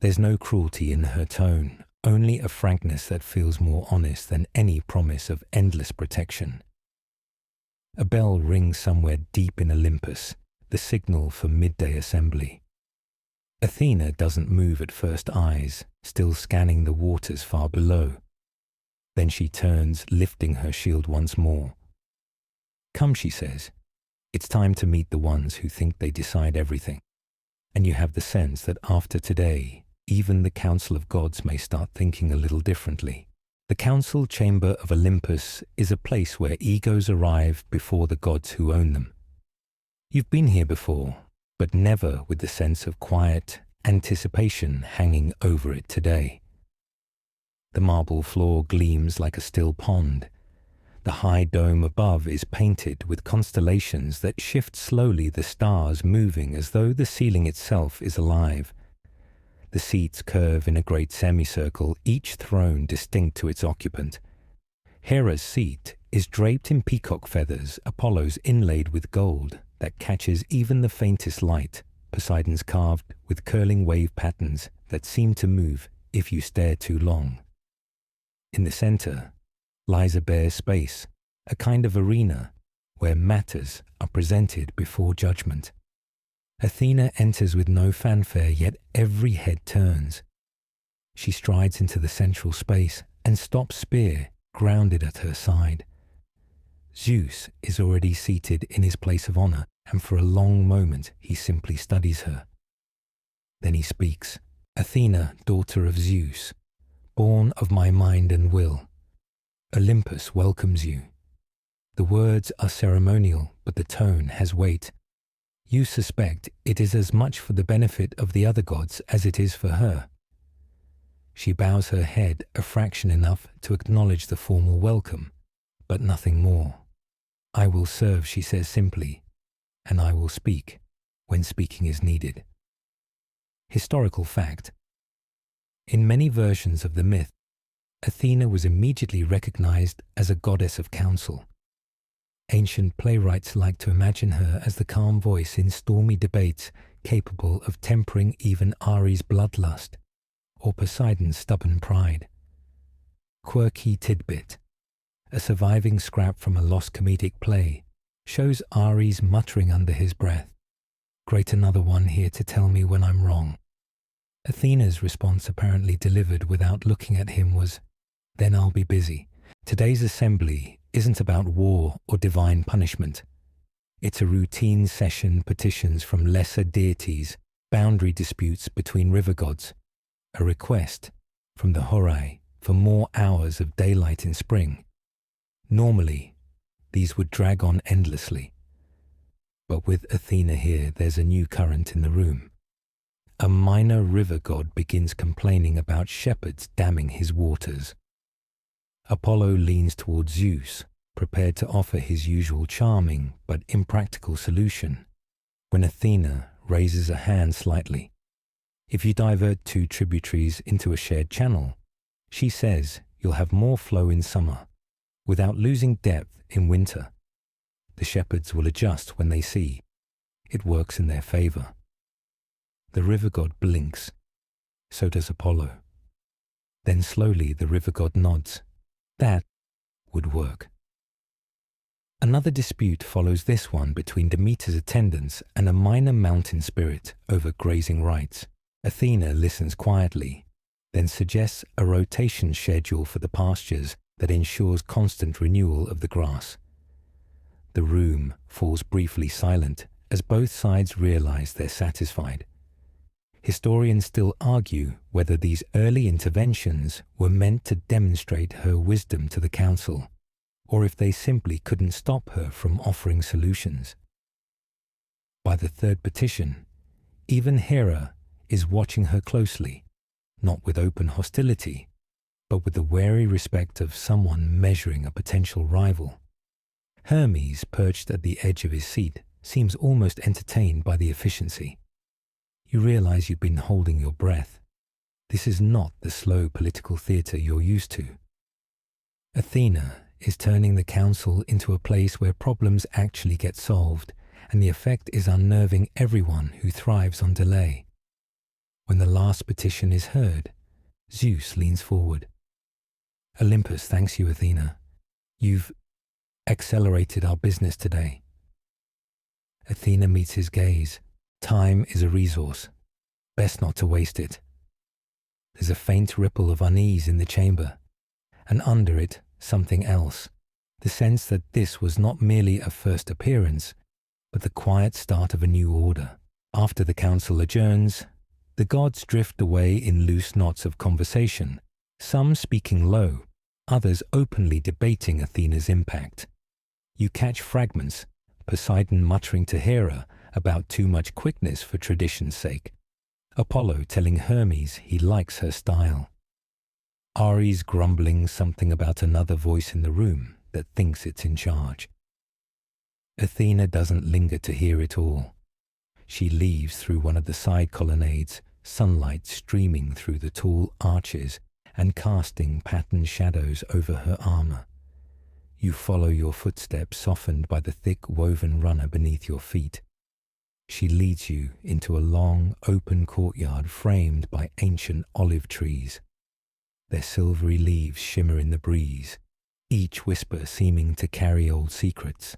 There's no cruelty in her tone, only a frankness that feels more honest than any promise of endless protection. A bell rings somewhere deep in Olympus, the signal for midday assembly. Athena doesn't move at first eyes, still scanning the waters far below. Then she turns, lifting her shield once more. "Come," she says. "It's time to meet the ones who think they decide everything." And you have the sense that after today, even the Council of Gods may start thinking a little differently. The council chamber of Olympus is a place where egos arrive before the gods who own them. You've been here before, but never with the sense of quiet anticipation hanging over it today. The marble floor gleams like a still pond. The high dome above is painted with constellations that shift slowly, the stars moving as though the ceiling itself is alive. The seats curve in a great semicircle, each throne distinct to its occupant. Hera's seat is draped in peacock feathers, Apollo's inlaid with gold that catches even the faintest light, Poseidon's carved with curling wave patterns that seem to move if you stare too long. In the center lies a bare space, a kind of arena where matters are presented before judgment. Athena enters with no fanfare, yet every head turns. She strides into the central space and stops, spear grounded at her side. Zeus is already seated in his place of honor, and for a long moment he simply studies her. Then he speaks. "Athena, daughter of Zeus, born of my mind and will, Olympus welcomes you." The words are ceremonial, but the tone has weight. You suspect it is as much for the benefit of the other gods as it is for her. She bows her head a fraction enough to acknowledge the formal welcome, but nothing more. I will serve, she says simply, and I will speak when speaking is needed. Historical fact. In many versions of the myth, Athena was immediately recognized as a goddess of counsel. Ancient playwrights like to imagine her as the calm voice in stormy debates capable of tempering even Ares' bloodlust or Poseidon's stubborn pride. Quirky tidbit. A surviving scrap from a lost comedic play shows Ares muttering under his breath, "Great another one here to tell me when I'm wrong." Athena's response, apparently delivered without looking at him, was, "Then I'll be busy. Today's assembly isn't about war or divine punishment. It's a routine session, petitions from lesser deities, boundary disputes between river gods, a request from the Horai for more hours of daylight in spring." Normally, these would drag on endlessly. But with Athena here, there's a new current in the room. A minor river god begins complaining about shepherds damming his waters. Apollo leans towards Zeus, prepared to offer his usual charming but impractical solution, when Athena raises a hand slightly. If you divert two tributaries into a shared channel, she says you'll have more flow in summer, without losing depth in winter. The shepherds will adjust when they see. It works in their favor. The river god blinks. So does Apollo. Then slowly the river god nods. That would work. Another dispute follows this one between Demeter's attendants and a minor mountain spirit over grazing rights. Athena listens quietly, then suggests a rotation schedule for the pastures that ensures constant renewal of the grass. The room falls briefly silent as both sides realize they're satisfied. Historians still argue whether these early interventions were meant to demonstrate her wisdom to the council, or if they simply couldn't stop her from offering solutions. By the third petition, even Hera is watching her closely, not with open hostility, but with the wary respect of someone measuring a potential rival. Hermes, perched at the edge of his seat, seems almost entertained by the efficiency. You realize you've been holding your breath. This is not the slow political theatre you're used to. Athena is turning the council into a place where problems actually get solved, and the effect is unnerving everyone who thrives on delay. When the last petition is heard, Zeus leans forward. "Olympus thanks you, Athena. You've accelerated our business today." Athena meets his gaze. Time is a resource. Best not to waste it. There's a faint ripple of unease in the chamber, and under it, something else. The sense that this was not merely a first appearance, but the quiet start of a new order. After the council adjourns, the gods drift away in loose knots of conversation, some speaking low, others openly debating Athena's impact. You catch fragments, Poseidon muttering to Hera about too much quickness for tradition's sake, Apollo telling Hermes he likes her style, Ares grumbling something about another voice in the room that thinks it's in charge. Athena doesn't linger to hear it all. She leaves through one of the side colonnades, sunlight streaming through the tall arches and casting patterned shadows over her armor. You follow your footsteps softened by the thick woven runner beneath your feet. She leads you into a long, open courtyard framed by ancient olive trees. Their silvery leaves shimmer in the breeze, each whisper seeming to carry old secrets.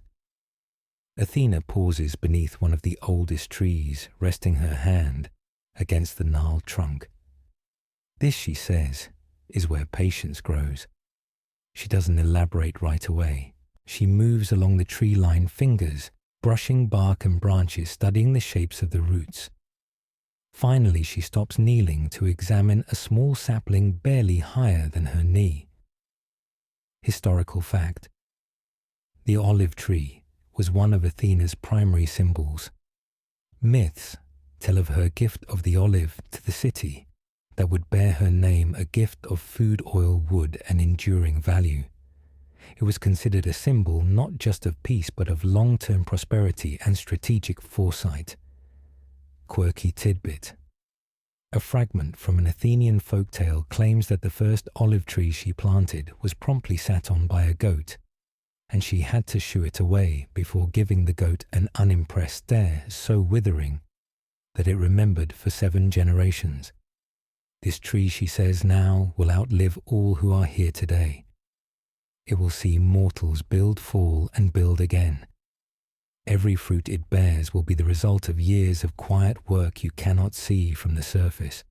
Athena pauses beneath one of the oldest trees, resting her hand against the gnarled trunk. This, she says, is where patience grows. She doesn't elaborate right away. She moves along the tree-lined fingers, brushing bark and branches, studying the shapes of the roots. Finally, she stops kneeling to examine a small sapling barely higher than her knee. Historical fact. The olive tree was one of Athena's primary symbols. Myths tell of her gift of the olive to the city that would bear her name a gift of food, oil, wood, and enduring value. It was considered a symbol not just of peace but of long-term prosperity and strategic foresight. Quirky tidbit. A fragment from an Athenian folktale claims that the first olive tree she planted was promptly sat on by a goat, and she had to shoo it away before giving the goat an unimpressed stare so withering that it remembered for 7 generations. This tree, she says, now will outlive all who are here today. It will see mortals build, fall, and build again. Every fruit it bears will be the result of years of quiet work you cannot see from the surface.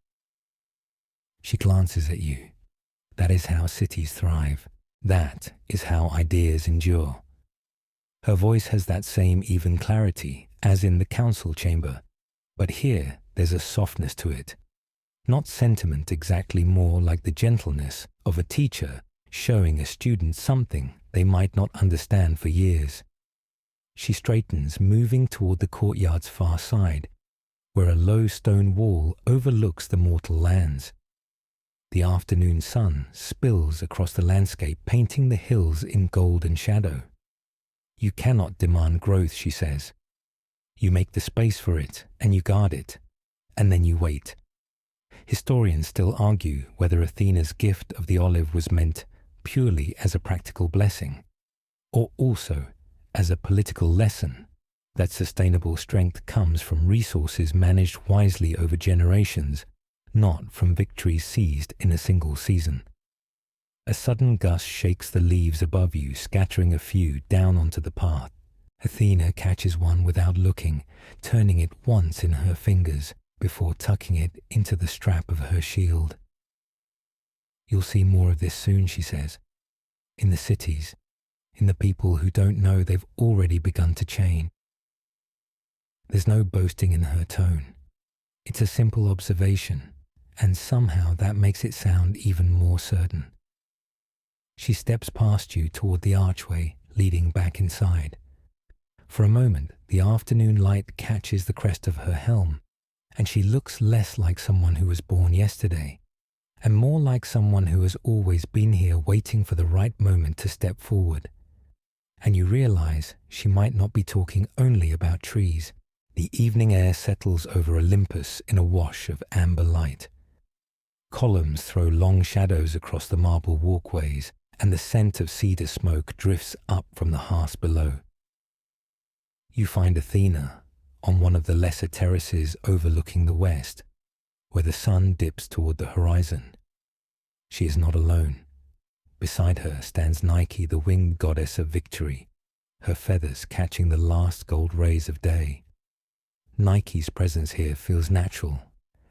She glances at you. That is how cities thrive. That is how ideas endure. Her voice has that same even clarity as in the council chamber, but here there's a softness to it. Not sentiment exactly, more like the gentleness of a teacher showing a student something they might not understand for years. She straightens, moving toward the courtyard's far side, where a low stone wall overlooks the mortal lands. The afternoon sun spills across the landscape, painting the hills in golden shadow. You cannot demand growth, she says. You make the space for it, and you guard it, and then you wait. Historians still argue whether Athena's gift of the olive was meant purely as a practical blessing, or also as a political lesson that sustainable strength comes from resources managed wisely over generations, not from victories seized in a single season. A sudden gust shakes the leaves above you, scattering a few down onto the path. Athena catches one without looking, turning it once in her fingers before tucking it into the strap of her shield. You'll see more of this soon, she says. In the cities, in the people who don't know they've already begun to change. There's no boasting in her tone. It's a simple observation, and somehow that makes it sound even more certain. She steps past you toward the archway leading back inside. For a moment, the afternoon light catches the crest of her helm, and she looks less like someone who was born yesterday, and more like someone who has always been here waiting for the right moment to step forward. And you realize she might not be talking only about trees. The evening air settles over Olympus in a wash of amber light. Columns throw long shadows across the marble walkways, and the scent of cedar smoke drifts up from the hearths below. You find Athena on one of the lesser terraces overlooking the west, where the sun dips toward the horizon. She is not alone. Beside her stands Nike, the winged goddess of victory, her feathers catching the last gold rays of day. Nike's presence here feels natural,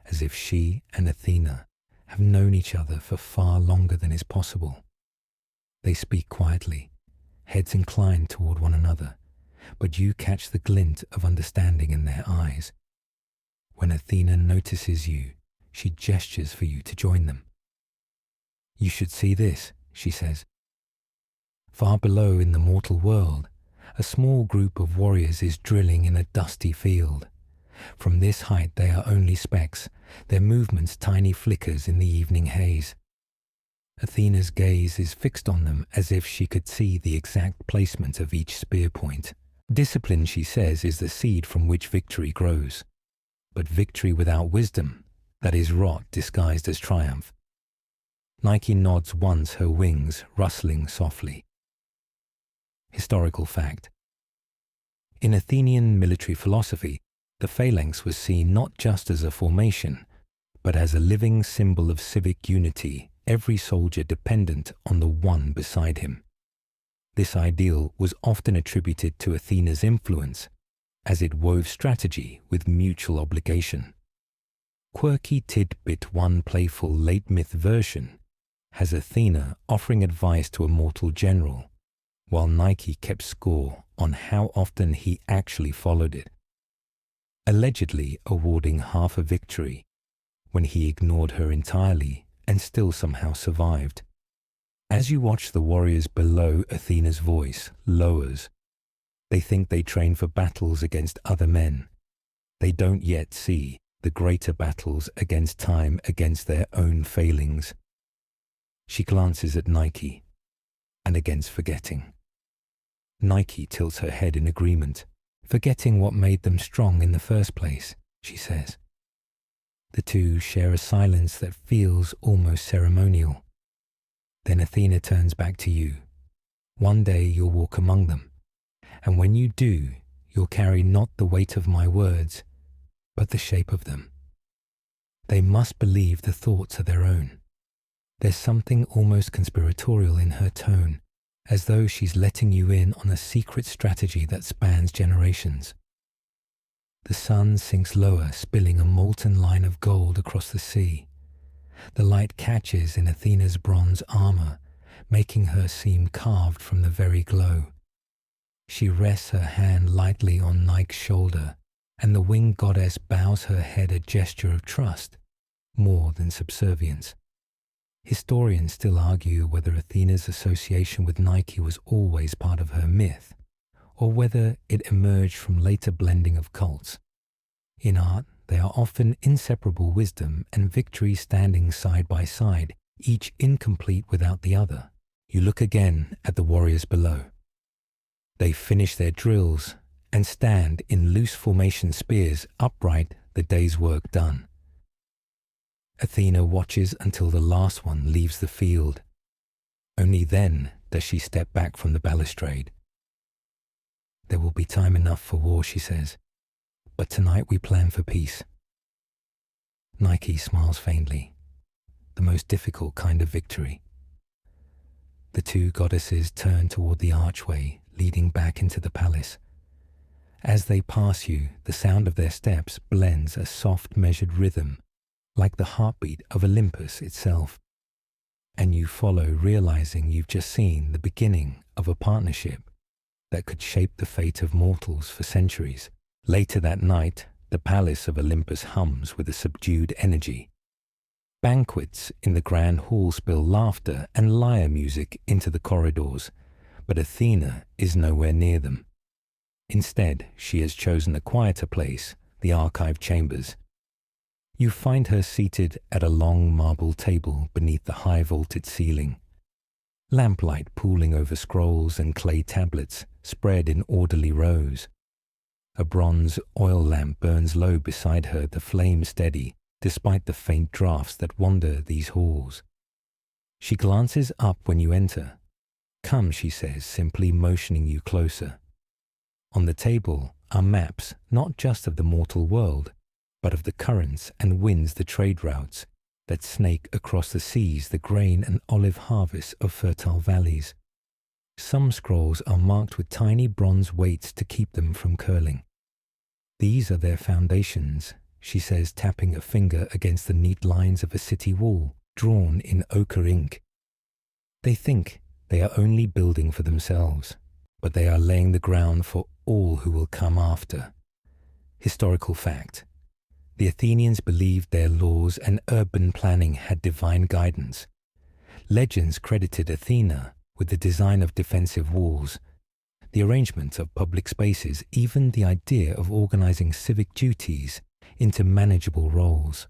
as if she and Athena have known each other for far longer than is possible. They speak quietly, heads inclined toward one another, but you catch the glint of understanding in their eyes. When Athena notices you, she gestures for you to join them. You should see this, she says. Far below in the mortal world, a small group of warriors is drilling in a dusty field. From this height they are only specks, their movements tiny flickers in the evening haze. Athena's gaze is fixed on them as if she could see the exact placement of each spear point. Discipline, she says, is the seed from which victory grows. But victory without wisdom, that is rot disguised as triumph. Nike nods once, her wings rustling softly. Historical fact. In Athenian military philosophy, the phalanx was seen not just as a formation, but as a living symbol of civic unity, every soldier dependent on the one beside him. This ideal was often attributed to Athena's influence, as it wove strategy with mutual obligation. Quirky tidbit, one playful late myth version has Athena offering advice to a mortal general, while Nike kept score on how often he actually followed it, allegedly awarding half a victory when he ignored her entirely and still somehow survived. As you watch the warriors below, Athena's voice lowers. They think they train for battles against other men. They don't yet see the greater battles against time, against their own failings. She glances at Nike, and against forgetting. Nike tilts her head in agreement, forgetting what made them strong in the first place, she says. The two share a silence that feels almost ceremonial. Then Athena turns back to you. One day you'll walk among them, and when you do, you'll carry not the weight of my words, but the shape of them. They must believe the thoughts are their own. There's something almost conspiratorial in her tone, as though she's letting you in on a secret strategy that spans generations. The sun sinks lower, spilling a molten line of gold across the sea. The light catches in Athena's bronze armor, making her seem carved from the very glow. She rests her hand lightly on Nike's shoulder, and the winged goddess bows her head, a gesture of trust, more than subservience. Historians still argue whether Athena's association with Nike was always part of her myth, or whether it emerged from later blending of cults. In art, they are often inseparable, wisdom and victory standing side by side, each incomplete without the other. You look again at the warriors below. They finish their drills and stand in loose formation, spears upright, the day's work done. Athena watches until the last one leaves the field. Only then does she step back from the balustrade. There will be time enough for war, she says, but tonight we plan for peace. Nike smiles faintly, the most difficult kind of victory. The two goddesses turn toward the archway leading back into the palace. As they pass you, the sound of their steps blends a soft, measured rhythm, like the heartbeat of Olympus itself. And you follow, realizing you've just seen the beginning of a partnership that could shape the fate of mortals for centuries. Later that night, the palace of Olympus hums with a subdued energy. Banquets in the grand hall spill laughter and lyre music into the corridors, but Athena is nowhere near them. Instead, she has chosen a quieter place, the archive chambers. You find her seated at a long marble table beneath the high vaulted ceiling. Lamplight pooling over scrolls and clay tablets spread in orderly rows. A bronze oil lamp burns low beside her, the flame steady, despite the faint draughts that wander these halls. She glances up when you enter. Come, she says, simply motioning you closer. On the table are maps, not just of the mortal world, but of the currents and winds, the trade routes that snake across the seas, the grain and olive harvests of fertile valleys. Some scrolls are marked with tiny bronze weights to keep them from curling. These are their foundations, she says, tapping a finger against the neat lines of a city wall, drawn in ochre ink. They think they are only building for themselves, but they are laying the ground for all who will come after. Historical fact. The Athenians believed their laws and urban planning had divine guidance. Legends credited Athena with the design of defensive walls, the arrangement of public spaces, even the idea of organizing civic duties into manageable roles.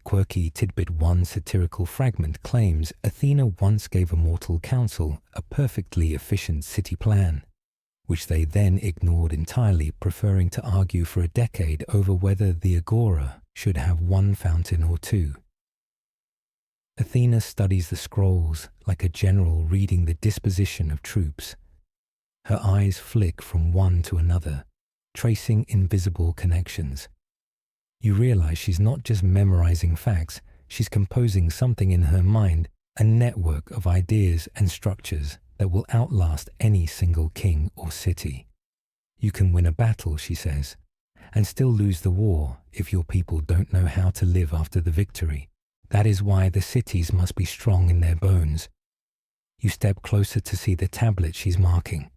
Quirky tidbit one satirical fragment claims Athena once gave a mortal council a perfectly efficient city plan, which they then ignored entirely, preferring to argue for a decade over whether the agora should have one fountain or two. Athena studies the scrolls like a general reading the disposition of troops. Her eyes flick from one to another, tracing invisible connections. You realize she's not just memorizing facts, she's composing something in her mind, a network of ideas and structures that will outlast any single king or city. You can win a battle, she says, and still lose the war if your people don't know how to live after the victory. That is why the cities must be strong in their bones. You step closer to see the tablet she's marking.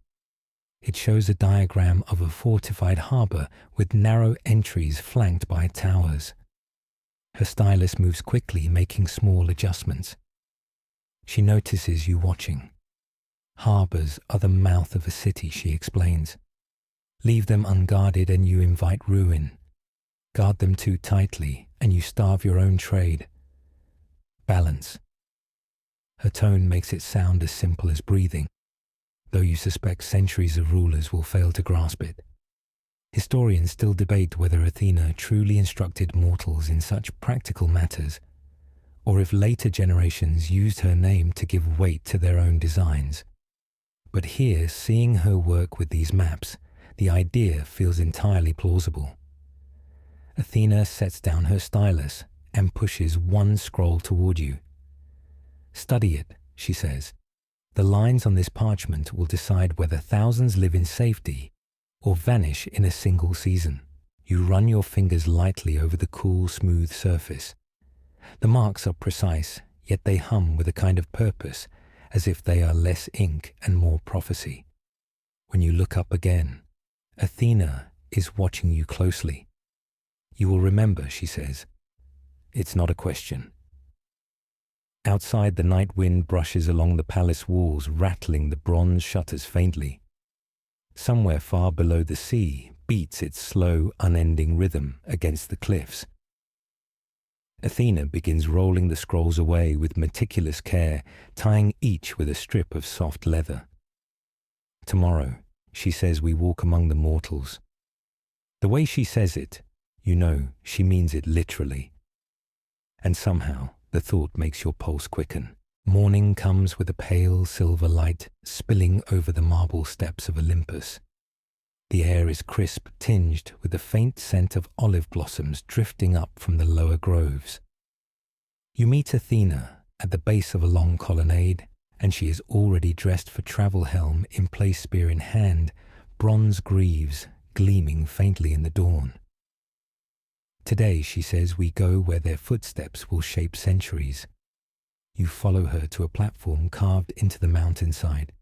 It shows a diagram of a fortified harbor with narrow entries flanked by towers. Her stylus moves quickly, making small adjustments. She notices you watching. Harbors are the mouth of a city, she explains. Leave them unguarded and you invite ruin. Guard them too tightly, and you starve your own trade. Balance. Her tone makes it sound as simple as breathing, though you suspect centuries of rulers will fail to grasp it. Historians still debate whether Athena truly instructed mortals in such practical matters, or if later generations used her name to give weight to their own designs. But here, seeing her work with these maps, the idea feels entirely plausible. Athena sets down her stylus and pushes one scroll toward you. Study it, she says. The lines on this parchment will decide whether thousands live in safety or vanish in a single season. You run your fingers lightly over the cool, smooth surface. The marks are precise, yet they hum with a kind of purpose, as if they are less ink and more prophecy. When you look up again, Athena is watching you closely. You will remember, she says. It's not a question. Outside, the night wind brushes along the palace walls, rattling the bronze shutters faintly. Somewhere far below the sea beats its slow, unending rhythm against the cliffs. Athena begins rolling the scrolls away with meticulous care, tying each with a strip of soft leather. Tomorrow, she says, we walk among the mortals. The way she says it, you know she means it literally. And somehow the thought makes your pulse quicken. Morning comes with a pale silver light spilling over the marble steps of Olympus. The air is crisp, tinged with the faint scent of olive blossoms drifting up from the lower groves. You meet Athena at the base of a long colonnade, and she is already dressed for travel, helm in place, spear in hand, bronze greaves gleaming faintly in the dawn. Today, she says, we go where their footsteps will shape centuries. You follow her to a platform carved into the mountainside,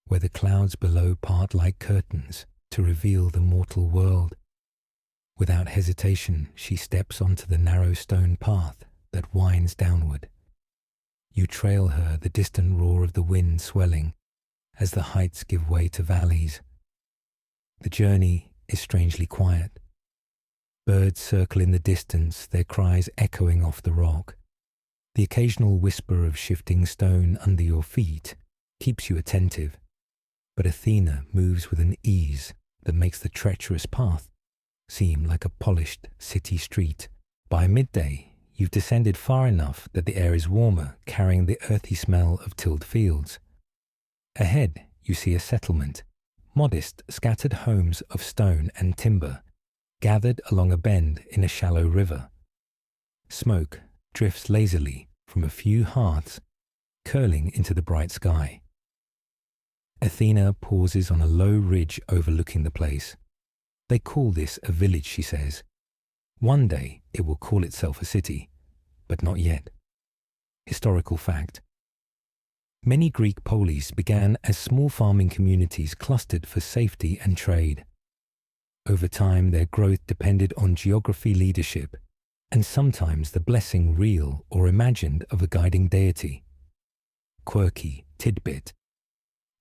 where the clouds below part like curtains to reveal the mortal world. Without hesitation, she steps onto the narrow stone path that winds downward. You trail her, the distant roar of the wind swelling as the heights give way to valleys. The journey is strangely quiet. Birds circle in the distance, their cries echoing off the rock. The occasional whisper of shifting stone under your feet keeps you attentive, but Athena moves with an ease that makes the treacherous path seem like a polished city street. By midday, you've descended far enough that the air is warmer, carrying the earthy smell of tilled fields. Ahead, you see a settlement, modest, scattered homes of stone and timber, gathered along a bend in a shallow river. Smoke drifts lazily from a few hearths, curling into the bright sky. Athena pauses on a low ridge overlooking the place. They call this a village, she says. One day it will call itself a city, but not yet. Historical fact. Many Greek polis began as small farming communities clustered for safety and trade. Over time, their growth depended on geography, leadership, and sometimes the blessing, real or imagined, of a guiding deity. Quirky tidbit.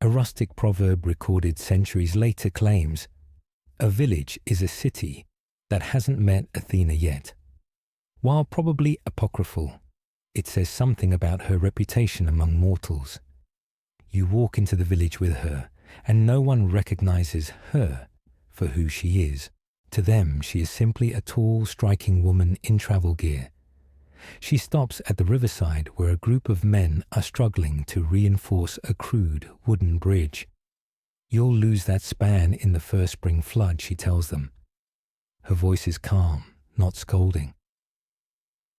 A rustic proverb recorded centuries later claims, "A village is a city that hasn't met Athena yet." While probably apocryphal, it says something about her reputation among mortals. You walk into the village with her, and no one recognizes her for who she is. To them, she is simply a tall, striking woman in travel gear. She stops at the riverside where a group of men are struggling to reinforce a crude wooden bridge. "You'll lose that span in the first spring flood," she tells them. Her voice is calm, not scolding.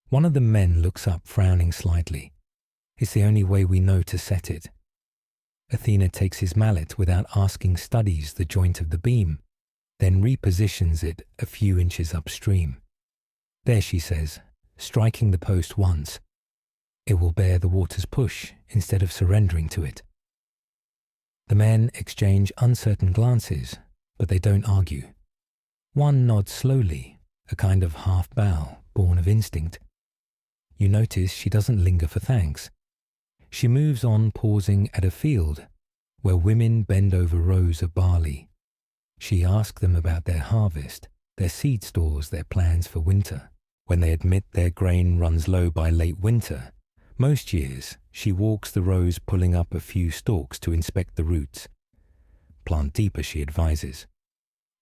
One of the men looks up, frowning slightly. "It's the only way we know to set it." Athena takes his mallet without asking, studies the joint of the beam, then repositions it a few inches upstream. "There," she says, striking the post once. "It will bear the water's push instead of surrendering to it." The men exchange uncertain glances, but they don't argue. One nods slowly, a kind of half bow born of instinct. You notice she doesn't linger for thanks. She moves on, pausing at a field where women bend over rows of barley. She asks them about their harvest, their seed stores, their plans for winter. When they admit their grain runs low by late winter, most years she walks the rows pulling up a few stalks to inspect the roots. Plant deeper, she advises,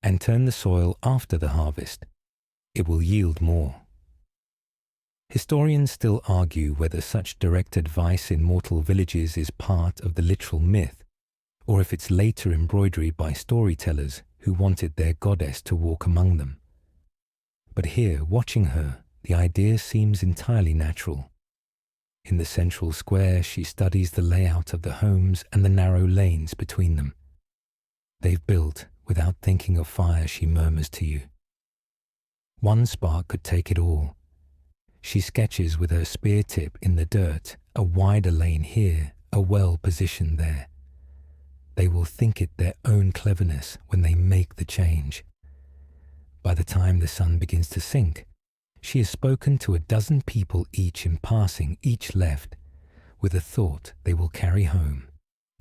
and turn the soil after the harvest. It will yield more. Historians still argue whether such direct advice in mortal villages is part of the literal myth, or if it's later embroidery by storytellers who wanted their goddess to walk among them. But here, watching her, the idea seems entirely natural. In the central square, she studies the layout of the homes and the narrow lanes between them. They've built without thinking of fire, she murmurs to you. One spark could take it all. She sketches with her spear tip in the dirt, a wider lane here, a well positioned there. They will think it their own cleverness when they make the change. By the time the sun begins to sink, she has spoken to 12 people each in passing, each left, with a thought they will carry home,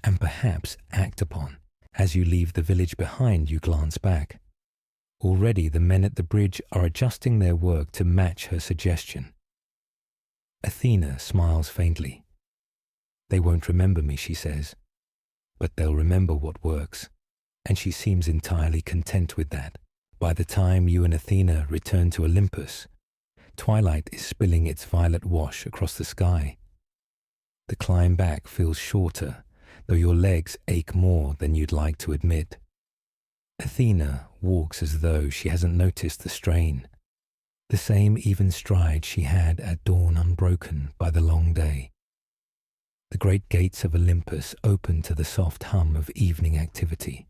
and perhaps act upon. As you leave the village behind, you glance back. Already the men at the bridge are adjusting their work to match her suggestion. Athena smiles faintly. They won't remember me, she says, but they'll remember what works, and she seems entirely content with that. By the time you and Athena return to Olympus, twilight is spilling its violet wash across the sky. The climb back feels shorter, though your legs ache more than you'd like to admit. Athena walks as though she hasn't noticed the strain, the same even stride she had at dawn, unbroken by the long day. The great gates of Olympus open to the soft hum of evening activity.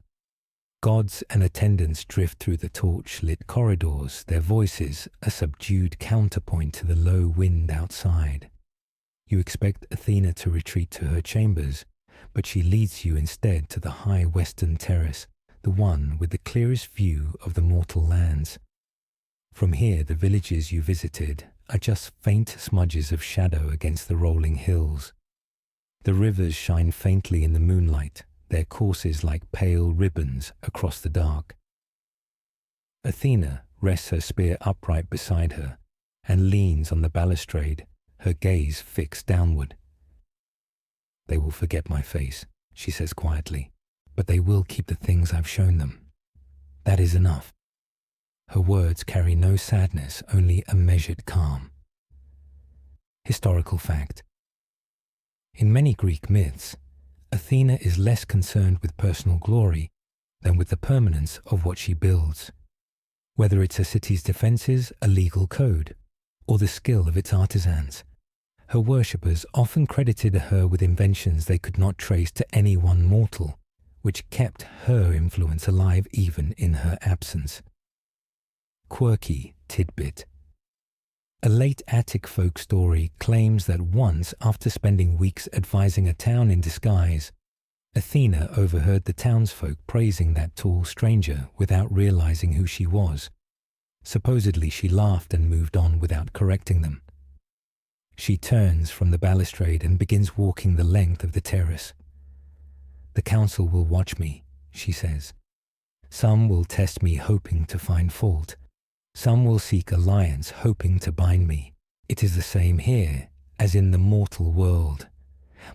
Gods and attendants drift through the torch-lit corridors, their voices a subdued counterpoint to the low wind outside. You expect Athena to retreat to her chambers, but she leads you instead to the high western terrace, the one with the clearest view of the mortal lands. From here, the villages you visited are just faint smudges of shadow against the rolling hills. The rivers shine faintly in the moonlight, their courses like pale ribbons across the dark. Athena rests her spear upright beside her and leans on the balustrade, her gaze fixed downward. They will forget my face, she says quietly, but they will keep the things I've shown them. That is enough. Her words carry no sadness, only a measured calm. Historical fact. In many Greek myths, Athena is less concerned with personal glory than with the permanence of what she builds. Whether it's a city's defences, a legal code, or the skill of its artisans, her worshippers often credited her with inventions they could not trace to any one mortal, which kept her influence alive even in her absence. Quirky tidbit. A late Attic folk story claims that once, after spending weeks advising a town in disguise, Athena overheard the townsfolk praising that tall stranger without realizing who she was. Supposedly she laughed and moved on without correcting them. She turns from the balustrade and begins walking the length of the terrace. The council will watch me, she says. Some will test me hoping to find fault. Some will seek alliance hoping to bind me. It is the same here as in the mortal world.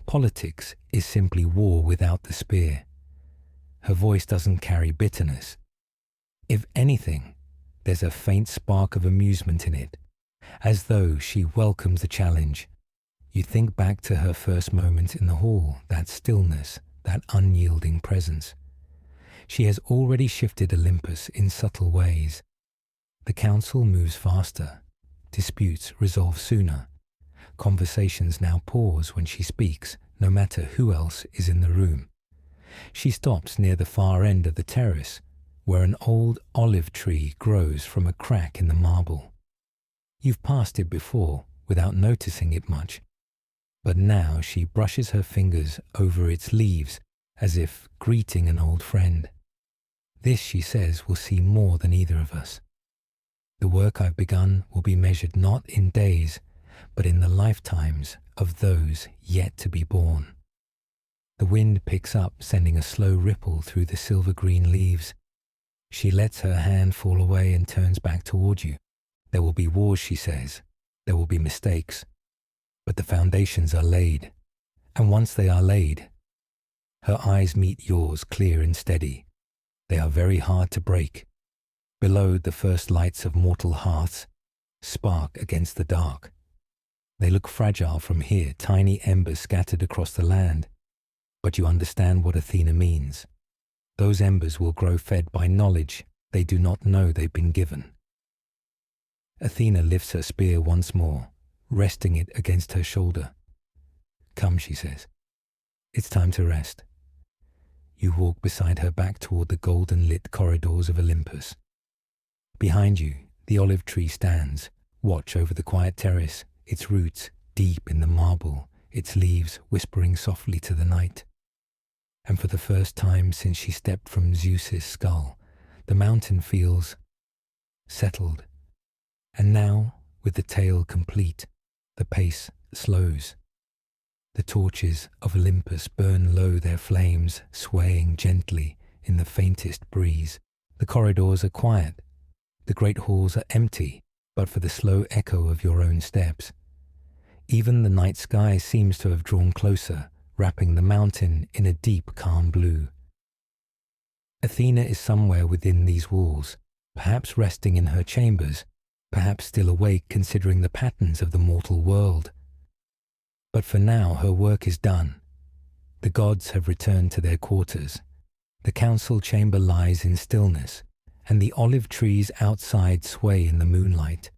Politics is simply war without the spear. Her voice doesn't carry bitterness. If anything, there's a faint spark of amusement in it, as though she welcomes the challenge. You think back to her first moment in the hall, that stillness, that unyielding presence. She has already shifted Olympus in subtle ways. The council moves faster. Disputes resolve sooner. Conversations now pause when she speaks, no matter who else is in the room. She stops near the far end of the terrace, where an old olive tree grows from a crack in the marble. You've passed it before, without noticing it much, but now she brushes her fingers over its leaves as if greeting an old friend. This, she says, will see more than either of us. The work I've begun will be measured not in days, but in the lifetimes of those yet to be born. The wind picks up, sending a slow ripple through the silver-green leaves. She lets her hand fall away and turns back toward you. There will be wars, she says. There will be mistakes. But the foundations are laid. And once they are laid, her eyes meet yours clear and steady. They are very hard to break. Below, the first lights of mortal hearths spark against the dark. They look fragile from here, tiny embers scattered across the land. But you understand what Athena means. Those embers will grow fed by knowledge they do not know they've been given. Athena lifts her spear once more, resting it against her shoulder. Come, she says. It's time to rest. You walk beside her back toward the golden-lit corridors of Olympus. Behind you, the olive tree stands, watch over the quiet terrace, its roots deep in the marble, its leaves whispering softly to the night. And for the first time since she stepped from Zeus's skull, the mountain feels settled. And now, with the tale complete, the pace slows. The torches of Olympus burn low their flames, swaying gently in the faintest breeze. The corridors are quiet. The great halls are empty, but for the slow echo of your own steps. Even the night sky seems to have drawn closer, wrapping the mountain in a deep, calm blue. Athena is somewhere within these walls, perhaps resting in her chambers, perhaps still awake considering the patterns of the mortal world. But for now her work is done. The gods have returned to their quarters. The council chamber lies in stillness, and the olive trees outside sway in the moonlight.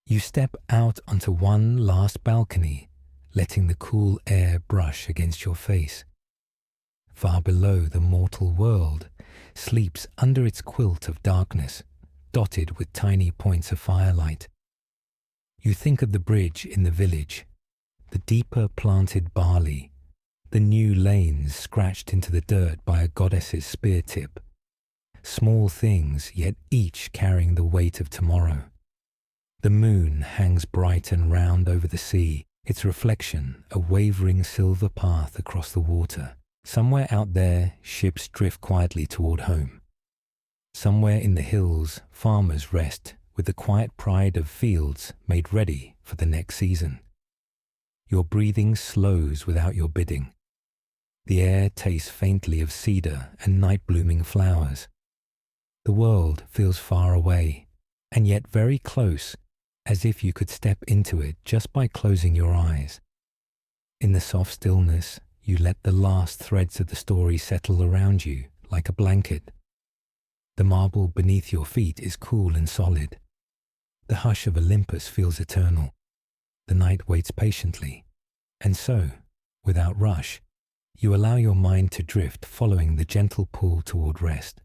You step out onto one last balcony, letting the cool air brush against your face. Far below, the mortal world sleeps under its quilt of darkness, dotted with tiny points of firelight. You think of the bridge in the village, the deeper planted barley, the new lanes scratched into the dirt by a goddess's spear tip. Small things, yet each carrying the weight of tomorrow. The moon hangs bright and round over the sea, its reflection a wavering silver path across the water. Somewhere out there, ships drift quietly toward home. Somewhere in the hills, farmers rest with the quiet pride of fields made ready for the next season. Your breathing slows without your bidding. The air tastes faintly of cedar and night-blooming flowers. The world feels far away, and yet very close, as if you could step into it just by closing your eyes. In the soft stillness, you let the last threads of the story settle around you like a blanket. The marble beneath your feet is cool and solid. The hush of Olympus feels eternal. The night waits patiently, and so, without rush, you allow your mind to drift following the gentle pull toward rest.